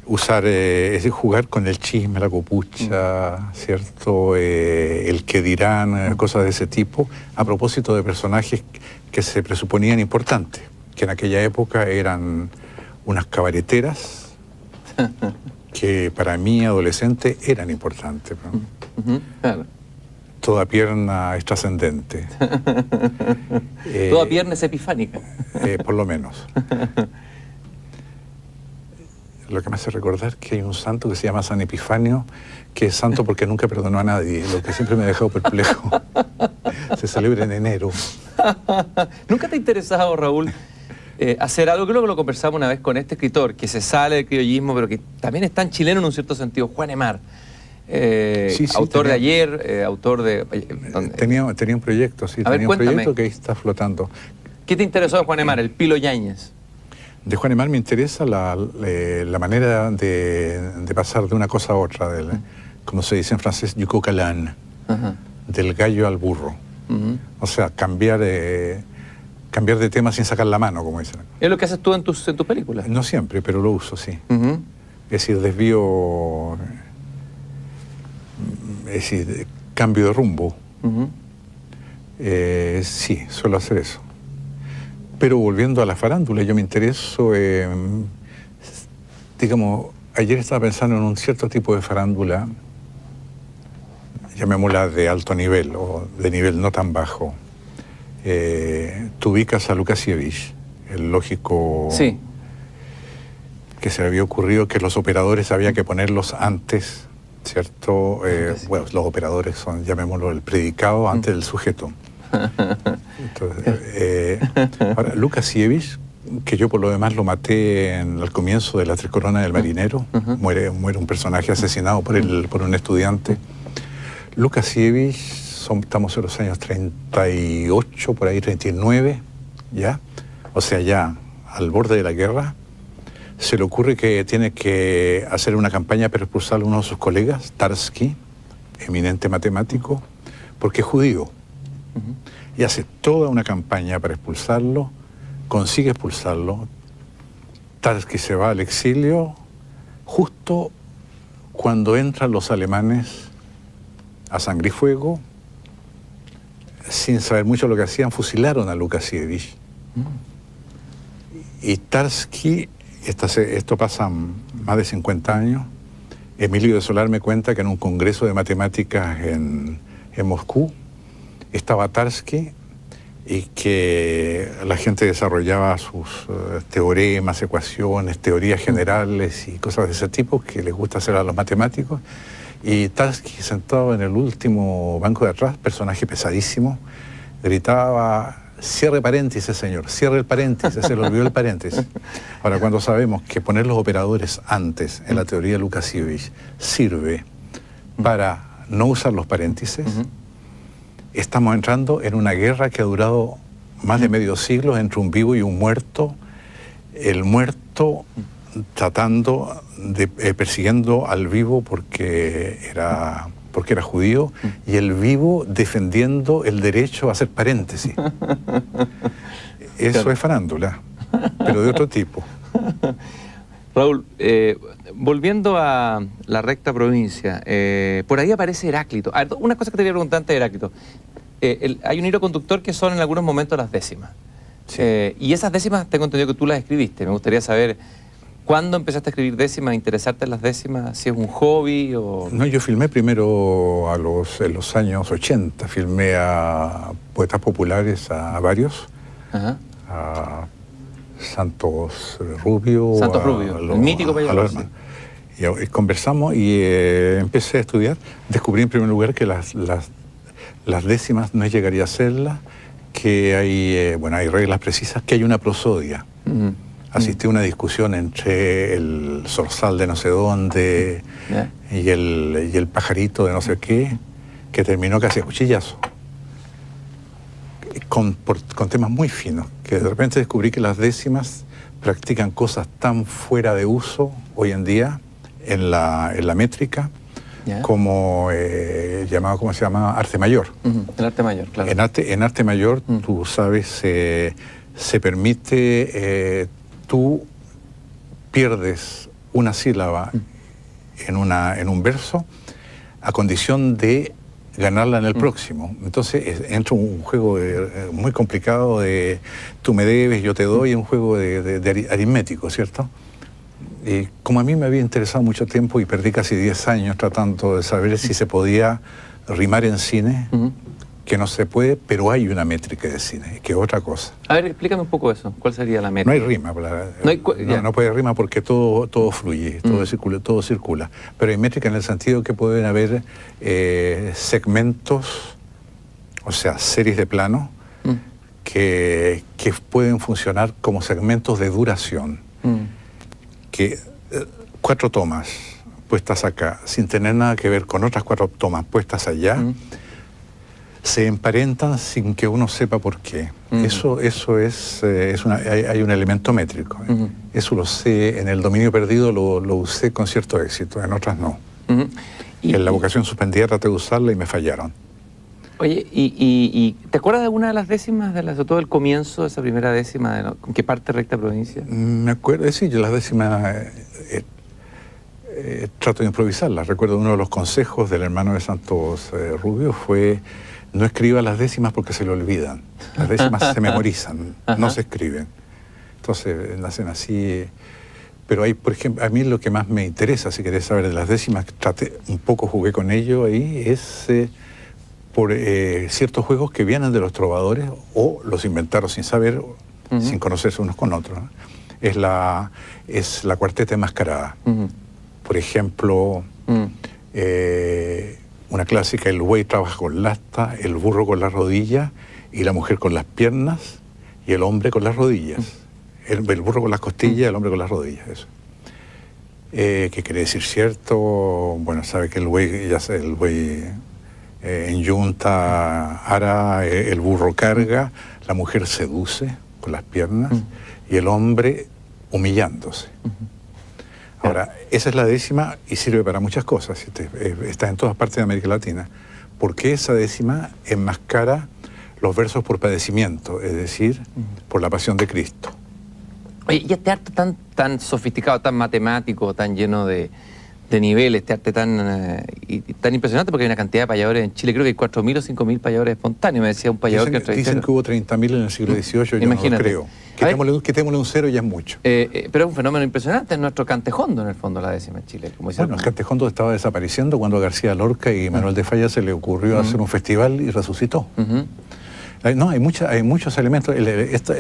es jugar con el chisme, la copucha, ¿cierto? El que dirán, cosas de ese tipo, a propósito de personajes que se presuponían importantes, que en aquella época eran unas cabareteras que para mí, adolescente, eran importantes. Claro. Toda pierna es trascendente. Toda pierna es epifánica. Por lo menos. Lo que me hace recordar que hay un santo que se llama San Epifanio, que es santo porque nunca perdonó a nadie, lo que siempre me ha dejado perplejo. Se celebra en enero. ¿Nunca te ha interesado, Raúl, hacer algo? Creo que lo conversamos una vez con este escritor, que se sale del criollismo, pero que también es tan chileno en un cierto sentido, Juan Emar. Autor de Ayer, autor de... Tenía un proyecto, sí, tenía un proyecto que ahí está flotando. ¿Qué te interesó de Juan Emar, el Pilo Yáñez? De Juan Emar me interesa la manera de pasar de una cosa a otra, como se dice en francés, du coq à l'âne, del gallo al burro. O sea, cambiar de tema sin sacar la mano, como dicen. ¿Es lo que haces tú en tus películas? No siempre, pero lo uso, sí. Es decir, cambio de rumbo. Sí, suelo hacer eso. Pero volviendo a la farándula, yo me intereso, digamos, ayer estaba pensando en un cierto tipo de farándula, llamémosla de alto nivel o de nivel no tan bajo. Tú ubicas a Lukasiewicz, el lógico sí. Que se le había ocurrido que los operadores había que ponerlos antes, ¿cierto? Bueno, los operadores son, llamémoslo, el predicado antes del sujeto. Entonces, ahora, Lukasiewicz, que yo por lo demás lo maté al comienzo de La Tres Coronas del Marinero, muere un personaje asesinado por un estudiante. Lukasiewicz, estamos en los años 38, por ahí 39, ¿ya? O sea, ya al borde de la guerra, se le ocurre que tiene que hacer una campaña para expulsar a uno de sus colegas, Tarski, eminente matemático, porque es judío. Y hace toda una campaña para expulsarlo, consigue expulsarlo. Tarski se va al exilio justo cuando entran los alemanes a sangre y fuego, sin saber mucho lo que hacían, fusilaron a Lukasiewicz. Y Tarski, esto pasa más de 50 años, Emilio de Solar me cuenta que en un congreso de matemáticas en Moscú estaba Tarski y que la gente desarrollaba sus teoremas, ecuaciones, teorías generales y cosas de ese tipo que les gusta hacer a los matemáticos. Y Tarski, sentado en el último banco de atrás, personaje pesadísimo, gritaba: cierre paréntesis, señor, cierre el paréntesis, se le olvidó el paréntesis. Ahora, cuando sabemos que poner los operadores antes en la teoría de Lukasiewicz sirve para no usar los paréntesis, estamos entrando en una guerra que ha durado más de medio siglo entre un vivo y un muerto. El muerto tratando de persiguiendo al vivo porque era judío, y el vivo defendiendo el derecho a hacer paréntesis. Eso claro. Es farándula, pero de otro tipo. Raúl, volviendo a la recta provincia, por ahí aparece Heráclito. Una cosa que te quería preguntar antes de Heráclito. Hay un hilo conductor que son en algunos momentos las décimas. Sí. Y esas décimas tengo entendido que tú las escribiste. Me gustaría saber ¿cuándo empezaste a escribir décimas, a interesarte en las décimas? ¿Si es un hobby o...? No, yo filmé primero en los años 80. Filmé a poetas populares, a varios. Ajá. A Santos Rubio. Santos Rubio, el mítico payaso. Sí. Y conversamos y empecé a estudiar. Descubrí en primer lugar que las décimas no llegaría a serlas, que hay reglas precisas, que hay una prosodia. Asistí a una discusión entre el zorzal de no sé dónde y el pajarito de no sé qué, que terminó casi a cuchillazo. Con temas muy finos, que de repente descubrí que las décimas practican cosas tan fuera de uso hoy en día en la métrica, como llamado, ¿cómo se llama? Arte mayor. El arte mayor, claro. En arte mayor, tú sabes, se permite, tú pierdes una sílaba en un verso a condición de ganarla en el próximo. Entonces entra un juego muy complicado de tú me debes, yo te doy, un juego de aritmético, ¿cierto? Y como a mí me había interesado mucho tiempo y perdí casi 10 años tratando de saber si se podía rimar en cine, que no se puede, pero hay una métrica de cine, que es otra cosa. A ver, explícame un poco eso. ¿Cuál sería la métrica? No hay rima. No puede rima porque todo fluye, todo circula. Pero hay métrica en el sentido que pueden haber segmentos, o sea, series de plano, que pueden funcionar como segmentos de duración. Que 4 tomas puestas acá, sin tener nada que ver con otras 4 tomas puestas allá, se emparentan sin que uno sepa por qué. Eso hay un elemento métrico. Eso lo sé, en el dominio perdido lo usé con cierto éxito, en otras no. En la vocación suspendida traté de usarla y me fallaron. Oye, ¿y te acuerdas de alguna de las décimas, sobre todo el comienzo de esa primera décima, con qué parte recta provincia? Me acuerdo, sí, yo las décimas trato de improvisarlas. Recuerdo uno de los consejos del hermano de Santos Rubio fue: no escriba las décimas porque se le olvidan. Las décimas se memorizan, no se escriben. Entonces nacen así. Pero hay, por ejemplo, a mí lo que más me interesa, si querés saber de las décimas, jugué con ello ahí, es por ciertos juegos que vienen de los trovadores o los inventaron sin saber, sin conocerse unos con otros, ¿no? Es la cuarteta enmascarada. Por ejemplo, una clásica: el buey trabaja con la asta, el burro con las rodillas y la mujer con las piernas y el hombre con las rodillas. El burro con las costillas y el hombre con las rodillas, eso. ¿Qué quiere decir cierto? Bueno, sabe que el buey enyunta, ara, el burro carga, la mujer seduce con las piernas y el hombre humillándose. Ahora, esa es la décima y sirve para muchas cosas. Está en todas partes de América Latina. Porque esa décima enmascara los versos por padecimiento, es decir, por la pasión de Cristo. Oye, y este arte tan sofisticado, tan matemático, tan lleno de niveles, este arte tan impresionante, porque hay una cantidad de payadores en Chile, creo que hay 4.000 o 5.000 payadores espontáneos, me decía un payador que entrevisté. Dicen que hubo 30.000 en el siglo XVIII, yo no lo creo. Quitémosle un cero y ya es mucho. Pero es un fenómeno impresionante, es nuestro cantejondo en el fondo, la décima en Chile. Como bueno, el cantejondo estaba desapareciendo cuando a García Lorca y Manuel de Falla se le ocurrió hacer un festival y resucitó. No, hay muchos elementos.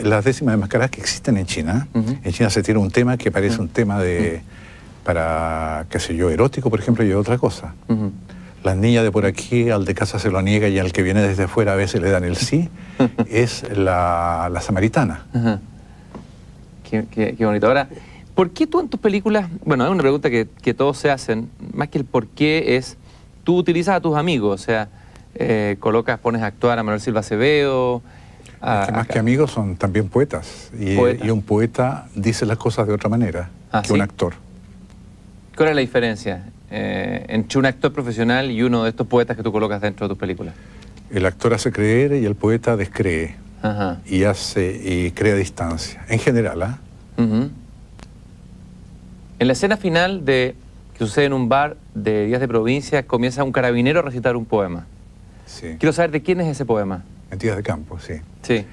Las décimas enmascaradas que existen en China. En China se tiene un tema que parece un tema para, qué sé yo, erótico, por ejemplo, y otra cosa. Las niñas de por aquí, al de casa se lo niega y al que viene desde fuera a veces le dan el sí, es la samaritana. Qué bonito. Ahora, ¿por qué tú en tus películas, bueno, es una pregunta que todos se hacen, más que el por qué es, tú utilizas a tus amigos, o sea, pones a actuar a Manuel Silva Acevedo. Es que más que amigos son también poetas. Y un poeta dice las cosas de otra manera que un actor. ¿Cuál es la diferencia entre un actor profesional y uno de estos poetas que tú colocas dentro de tus películas? El actor hace creer y el poeta descree. Y crea distancia. En general, En la escena final que sucede en un bar de Días de Provincia, comienza un carabinero a recitar un poema. Sí. Quiero saber de quién es ese poema. En Días de Campo, sí. Sí.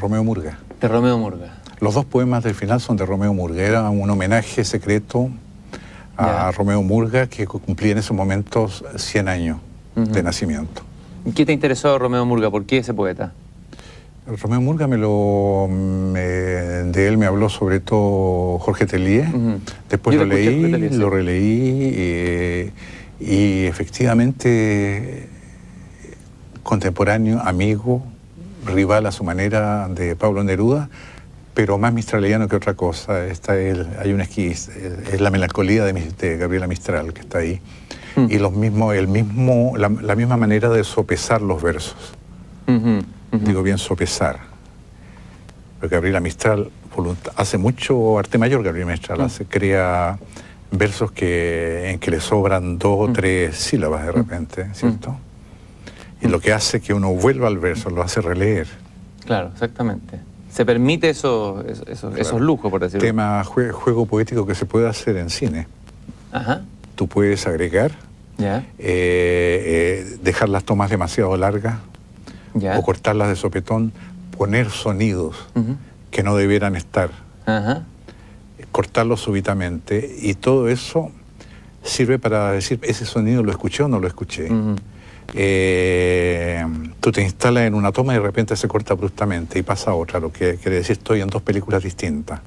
Romeo Murga. De Romeo Murga. Los dos poemas del final son de Romeo Murga. Era un homenaje secreto a Romeo Murga, que cumplía en esos momentos 100 años de nacimiento. ¿Y qué te interesó de Romeo Murga? ¿Por qué ese poeta? Romeo Murga de él me habló sobre todo Jorge Tellier. Después lo leí, lo releí y efectivamente contemporáneo, amigo, rival a su manera de Pablo Neruda, pero más mistraliano que otra cosa. Hay una es la melancolía de Gabriela Mistral que está ahí. Y la misma manera de sopesar los versos. Digo bien sopesar. Porque Gabriela Mistral hace mucho arte mayor. Gabriela Mistral crea versos en que le sobran 2 o 3 sílabas de repente, ¿cierto? Y lo que hace que uno vuelva al verso, lo hace releer. Claro, exactamente. Se permite esos lujos, por decirlo. Tema juego poético que se puede hacer en cine. Tú puedes agregar, dejar las tomas demasiado largas, o cortarlas de sopetón, poner sonidos que no debieran estar, cortarlos súbitamente, y todo eso sirve para decir, ese sonido lo escuché o no lo escuché. Tú te instalas en una toma y de repente se corta abruptamente y pasa a otra, lo que quiere decir estoy en 2 películas distintas.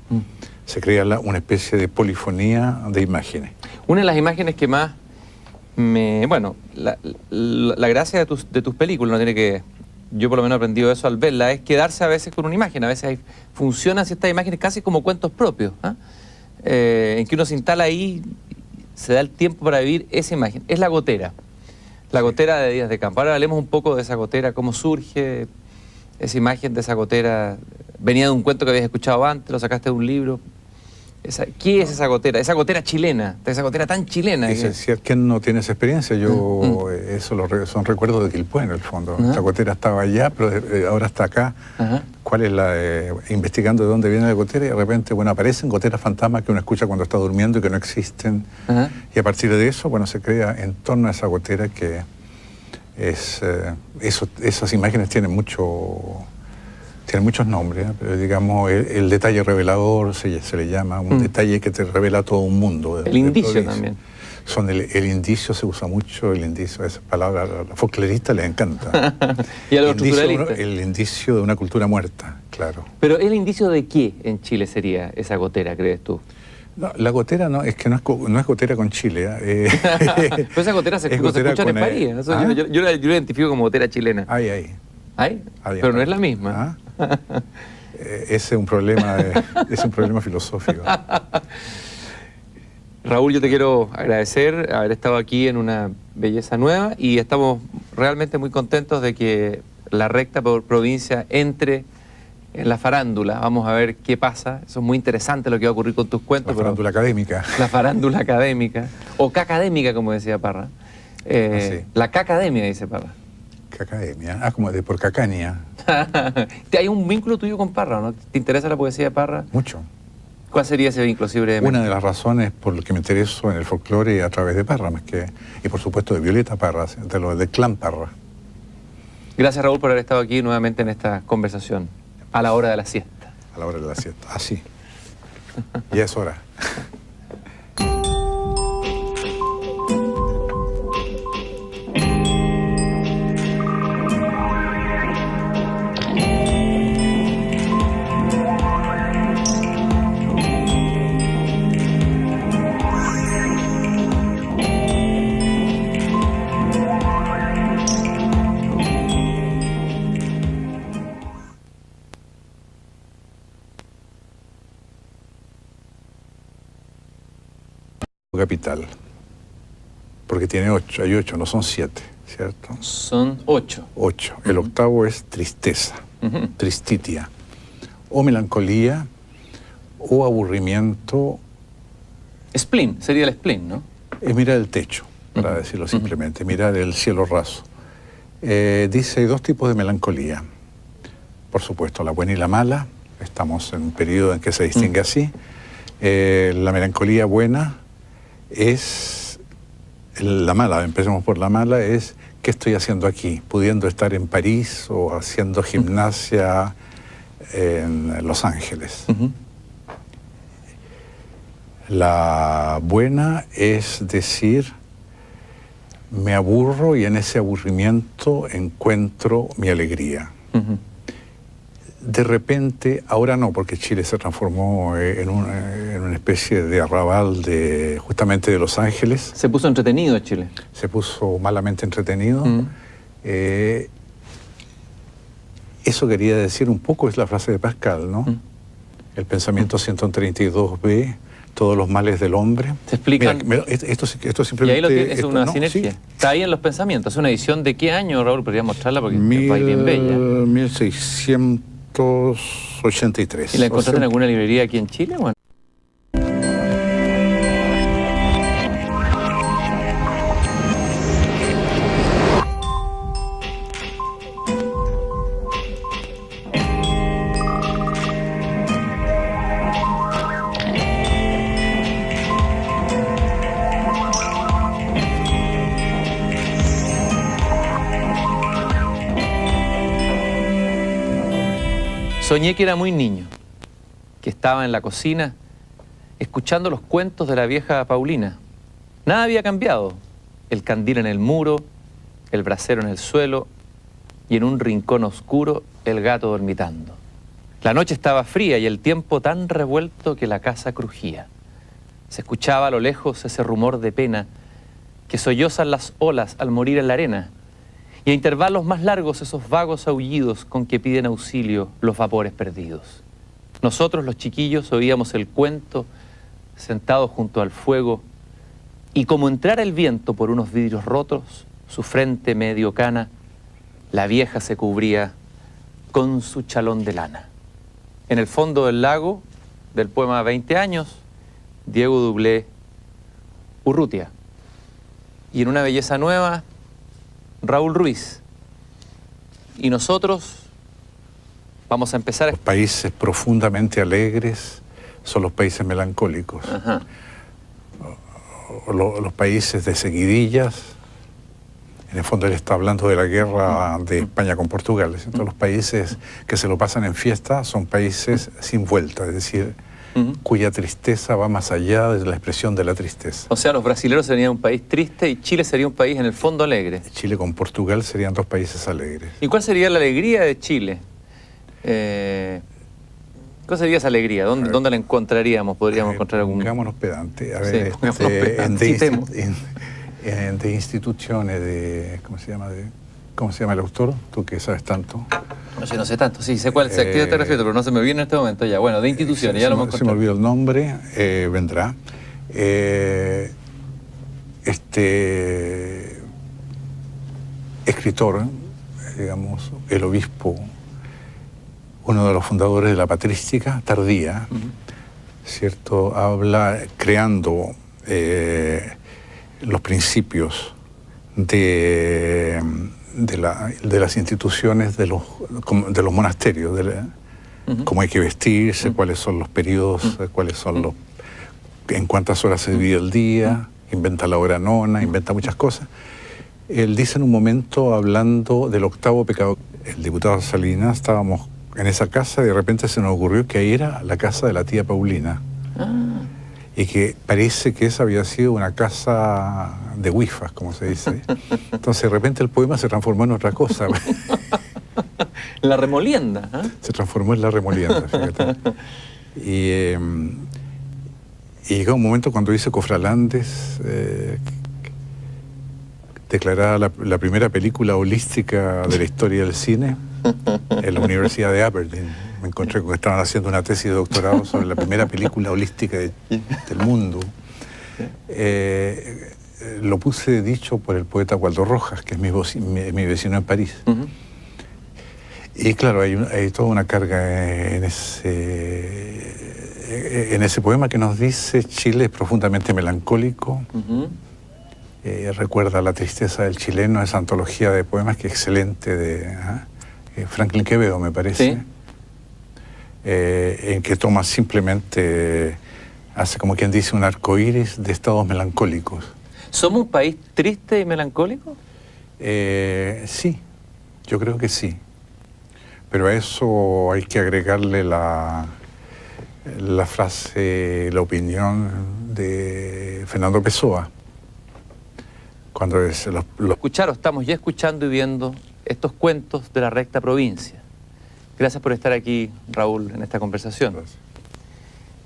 Se crea una especie de polifonía de imágenes. Una de las imágenes que más bueno, la gracia de tus películas, no tiene que... Yo por lo menos he aprendido eso al verla, es quedarse a veces con una imagen. A veces funcionan ciertas imágenes casi como cuentos propios, en que uno se instala ahí, se da el tiempo para vivir esa imagen. Es La Gotera. La Gotera de Días de Campo. Ahora hablemos un poco de esa gotera, cómo surge esa imagen de esa gotera. Venía de un cuento que habías escuchado antes, lo sacaste de un libro. ¿Qué es esa gotera? Esa gotera chilena, esa gotera tan chilena. ¿Quién no tiene esa experiencia? Son recuerdos de Quilpué, en el fondo. Esa gotera estaba allá, pero ahora está acá. ¿Cuál es investigando de dónde viene la gotera, y de repente, bueno, aparecen goteras fantasmas que uno escucha cuando está durmiendo y que no existen. Y a partir de eso, bueno, se crea en torno a esa gotera que esas imágenes tienen muchos nombres, pero digamos, el detalle revelador se le llama, un detalle que te revela todo un mundo. El indicio también. El indicio se usa mucho, el indicio, esa palabra, a los folcloristas les encanta. Y a los culturalistas. El indicio de una cultura muerta, claro. Pero ¿el indicio de qué en Chile sería esa gotera, crees tú? No, la gotera no es gotera con Chile. Pero esa gotera se escuchan en París. Yo la identifico como gotera chilena. ¿Hay? Pero no es la misma. Ese es un problema filosófico. Raúl, yo te quiero agradecer haber estado aquí en una belleza nueva y estamos realmente muy contentos de que La Recta por Provincia entre en la farándula. Vamos a ver qué pasa. Eso es muy interesante lo que va a ocurrir con tus cuentos. La farándula académica. La farándula académica. O cacadémica, como decía Parra. Sí. La cacademia, dice Parra. Cacademia. Ah, como de por Cacania. Hay un vínculo tuyo con Parra, ¿no? ¿Te interesa la poesía de Parra? Mucho. ¿Cuál sería ese vínculo, así brevemente? Una de las razones por las que me intereso en el folclore a través de Parra, y por supuesto de Violeta Parra, del clan Parra. Gracias, Raúl, por haber estado aquí nuevamente en esta conversación, a la hora de la siesta. A la hora de la siesta. Ah, sí. Ya es hora. Capital, porque tiene 8, hay 8, no son 7, ¿cierto? Son 8. 8. El octavo es tristeza, tristitia, o melancolía, o aburrimiento. Spleen, sería el spleen, ¿no? Es mirar el techo, para decirlo simplemente, mirar el cielo raso. Dice, hay 2 tipos de melancolía. Por supuesto, la buena y la mala. Estamos en un periodo en que se distingue así. La melancolía buena es la mala, empecemos por la mala, es ¿qué estoy haciendo aquí? Pudiendo estar en París o haciendo gimnasia en Los Ángeles. La buena es decir, me aburro y en ese aburrimiento encuentro mi alegría. De repente, ahora no, porque Chile se transformó en una especie de arrabal justamente de Los Ángeles. Se puso entretenido Chile. Se puso malamente entretenido. Eso quería decir un poco, es la frase de Pascal, ¿no? El pensamiento 132b, todos los males del hombre. Se explican. Mira, esto simplemente... Y ahí lo tienes, es una ¿no? sinergia. Sí. Está ahí en los pensamientos. ¿Es una edición de qué año, Raúl? Podría mostrarla porque es un país bien bella. 1683. ¿Y la encontraste en alguna librería aquí en Chile? Bueno. Soñé que era muy niño, que estaba en la cocina escuchando los cuentos de la vieja Paulina. Nada había cambiado. El candil en el muro, el brasero en el suelo y en un rincón oscuro el gato dormitando. La noche estaba fría y el tiempo tan revuelto que la casa crujía. Se escuchaba a lo lejos ese rumor de pena que sollozan las olas al morir en la arena. Y a intervalos más largos esos vagos aullidos con que piden auxilio los vapores perdidos. Nosotros, los chiquillos, oíamos el cuento sentados junto al fuego y como entrara el viento por unos vidrios rotos, su frente medio cana, la vieja se cubría con su chalón de lana. En el fondo del lago, del poema 20 años, Diego Dublé, Urrutia. Y en una belleza nueva, Raúl Ruiz. Y nosotros vamos a empezar... Los países profundamente alegres son los países melancólicos. Los países de seguidillas, en el fondo él está hablando de la guerra de España con Portugal. Entonces los países que se lo pasan en fiesta son países sin vuelta, es decir, cuya tristeza va más allá de la expresión de la tristeza. O sea, los brasileños serían un país triste y Chile sería un país en el fondo alegre. Chile con Portugal serían 2 países alegres. ¿Y cuál sería la alegría de Chile? ¿Cuál sería esa alegría? ¿Dónde la encontraríamos? ¿Podríamos encontrar algún...? Pongámonos pedante. A ver, sí, de instituciones de... ¿Cómo se llama el autor? Tú que sabes tanto. No sé tanto, sí, sé cuál, sé a qué te refieres, pero no se me viene en este momento ya. Bueno, de instituciones, ya lo hemos encontrado. Se me olvidó el nombre, vendrá. Escritor, digamos, el obispo, uno de los fundadores de la patrística tardía, ¿cierto? Habla creando los principios de las instituciones de los monasterios, cómo hay que vestirse, cuáles son los periodos, cuáles son en cuántas horas se divide el día, inventa la hora nona, inventa muchas cosas. Él dice en un momento, hablando del octavo pecado, el diputado Salinas, estábamos en esa casa y de repente se nos ocurrió que ahí era la casa de la tía Paulina. Y que parece que esa había sido una casa de huifas, como se dice. Entonces de repente el poema se transformó en otra cosa. La remolienda. Se transformó en la remolienda, fíjate. Y llegó un momento cuando dice Cofralandes, declarada la primera película holística de la historia del cine en la Universidad de Aberdeen. Me encontré con que estaban haciendo una tesis de doctorado sobre la primera película holística del mundo. Lo puse dicho por el poeta Waldo Rojas, que es mi vecino en París. Y claro, hay toda una carga en ese poema que nos dice: Chile es profundamente melancólico. Recuerda la tristeza del chileno, esa antología de poemas que es excelente de Franklin Quevedo, me parece. ¿Sí? En que toma simplemente, hace como quien dice, un arcoíris de estados melancólicos. ¿Somos un país triste y melancólico? Sí, yo creo que sí. Pero a eso hay que agregarle la frase, la opinión de Fernando Pessoa. Cuando escucharon, estamos ya escuchando y viendo estos cuentos de la recta provincia. Gracias por estar aquí, Raúl, en esta conversación.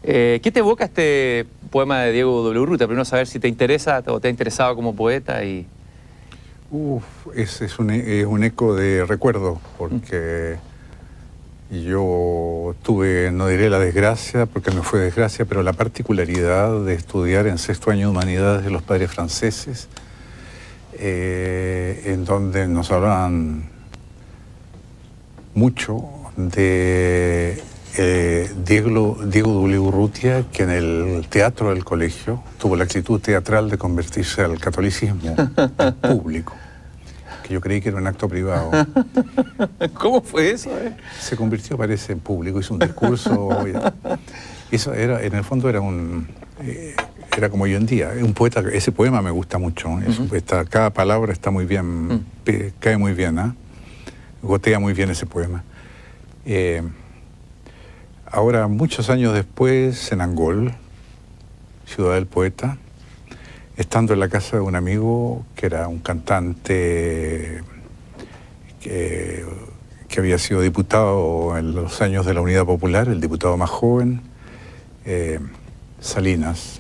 ¿Qué te evoca este poema de Diego W. Urrutia? Primero saber si te interesa o te ha interesado como poeta. Ese es un eco de recuerdo, porque yo tuve, no diré la desgracia, porque no fue desgracia, pero la particularidad de estudiar en sexto año de Humanidades de los padres franceses, en donde nos hablaban mucho de Diego W. Urrutia, que en el teatro del colegio tuvo la actitud teatral de convertirse al catolicismo en público, que yo creí que era un acto privado. ¿Cómo fue eso? Se convirtió, parece, en público, hizo un discurso. Eso era, en el fondo era era como hoy en día, un poeta. Ese poema me gusta mucho. Cada palabra está muy bien, cae muy bien, gotea muy bien ese poema. Ahora, muchos años después, en Angol, ciudad del poeta, estando en la casa de un amigo que era un cantante que había sido diputado en los años de la Unidad Popular, el diputado más joven, Salinas.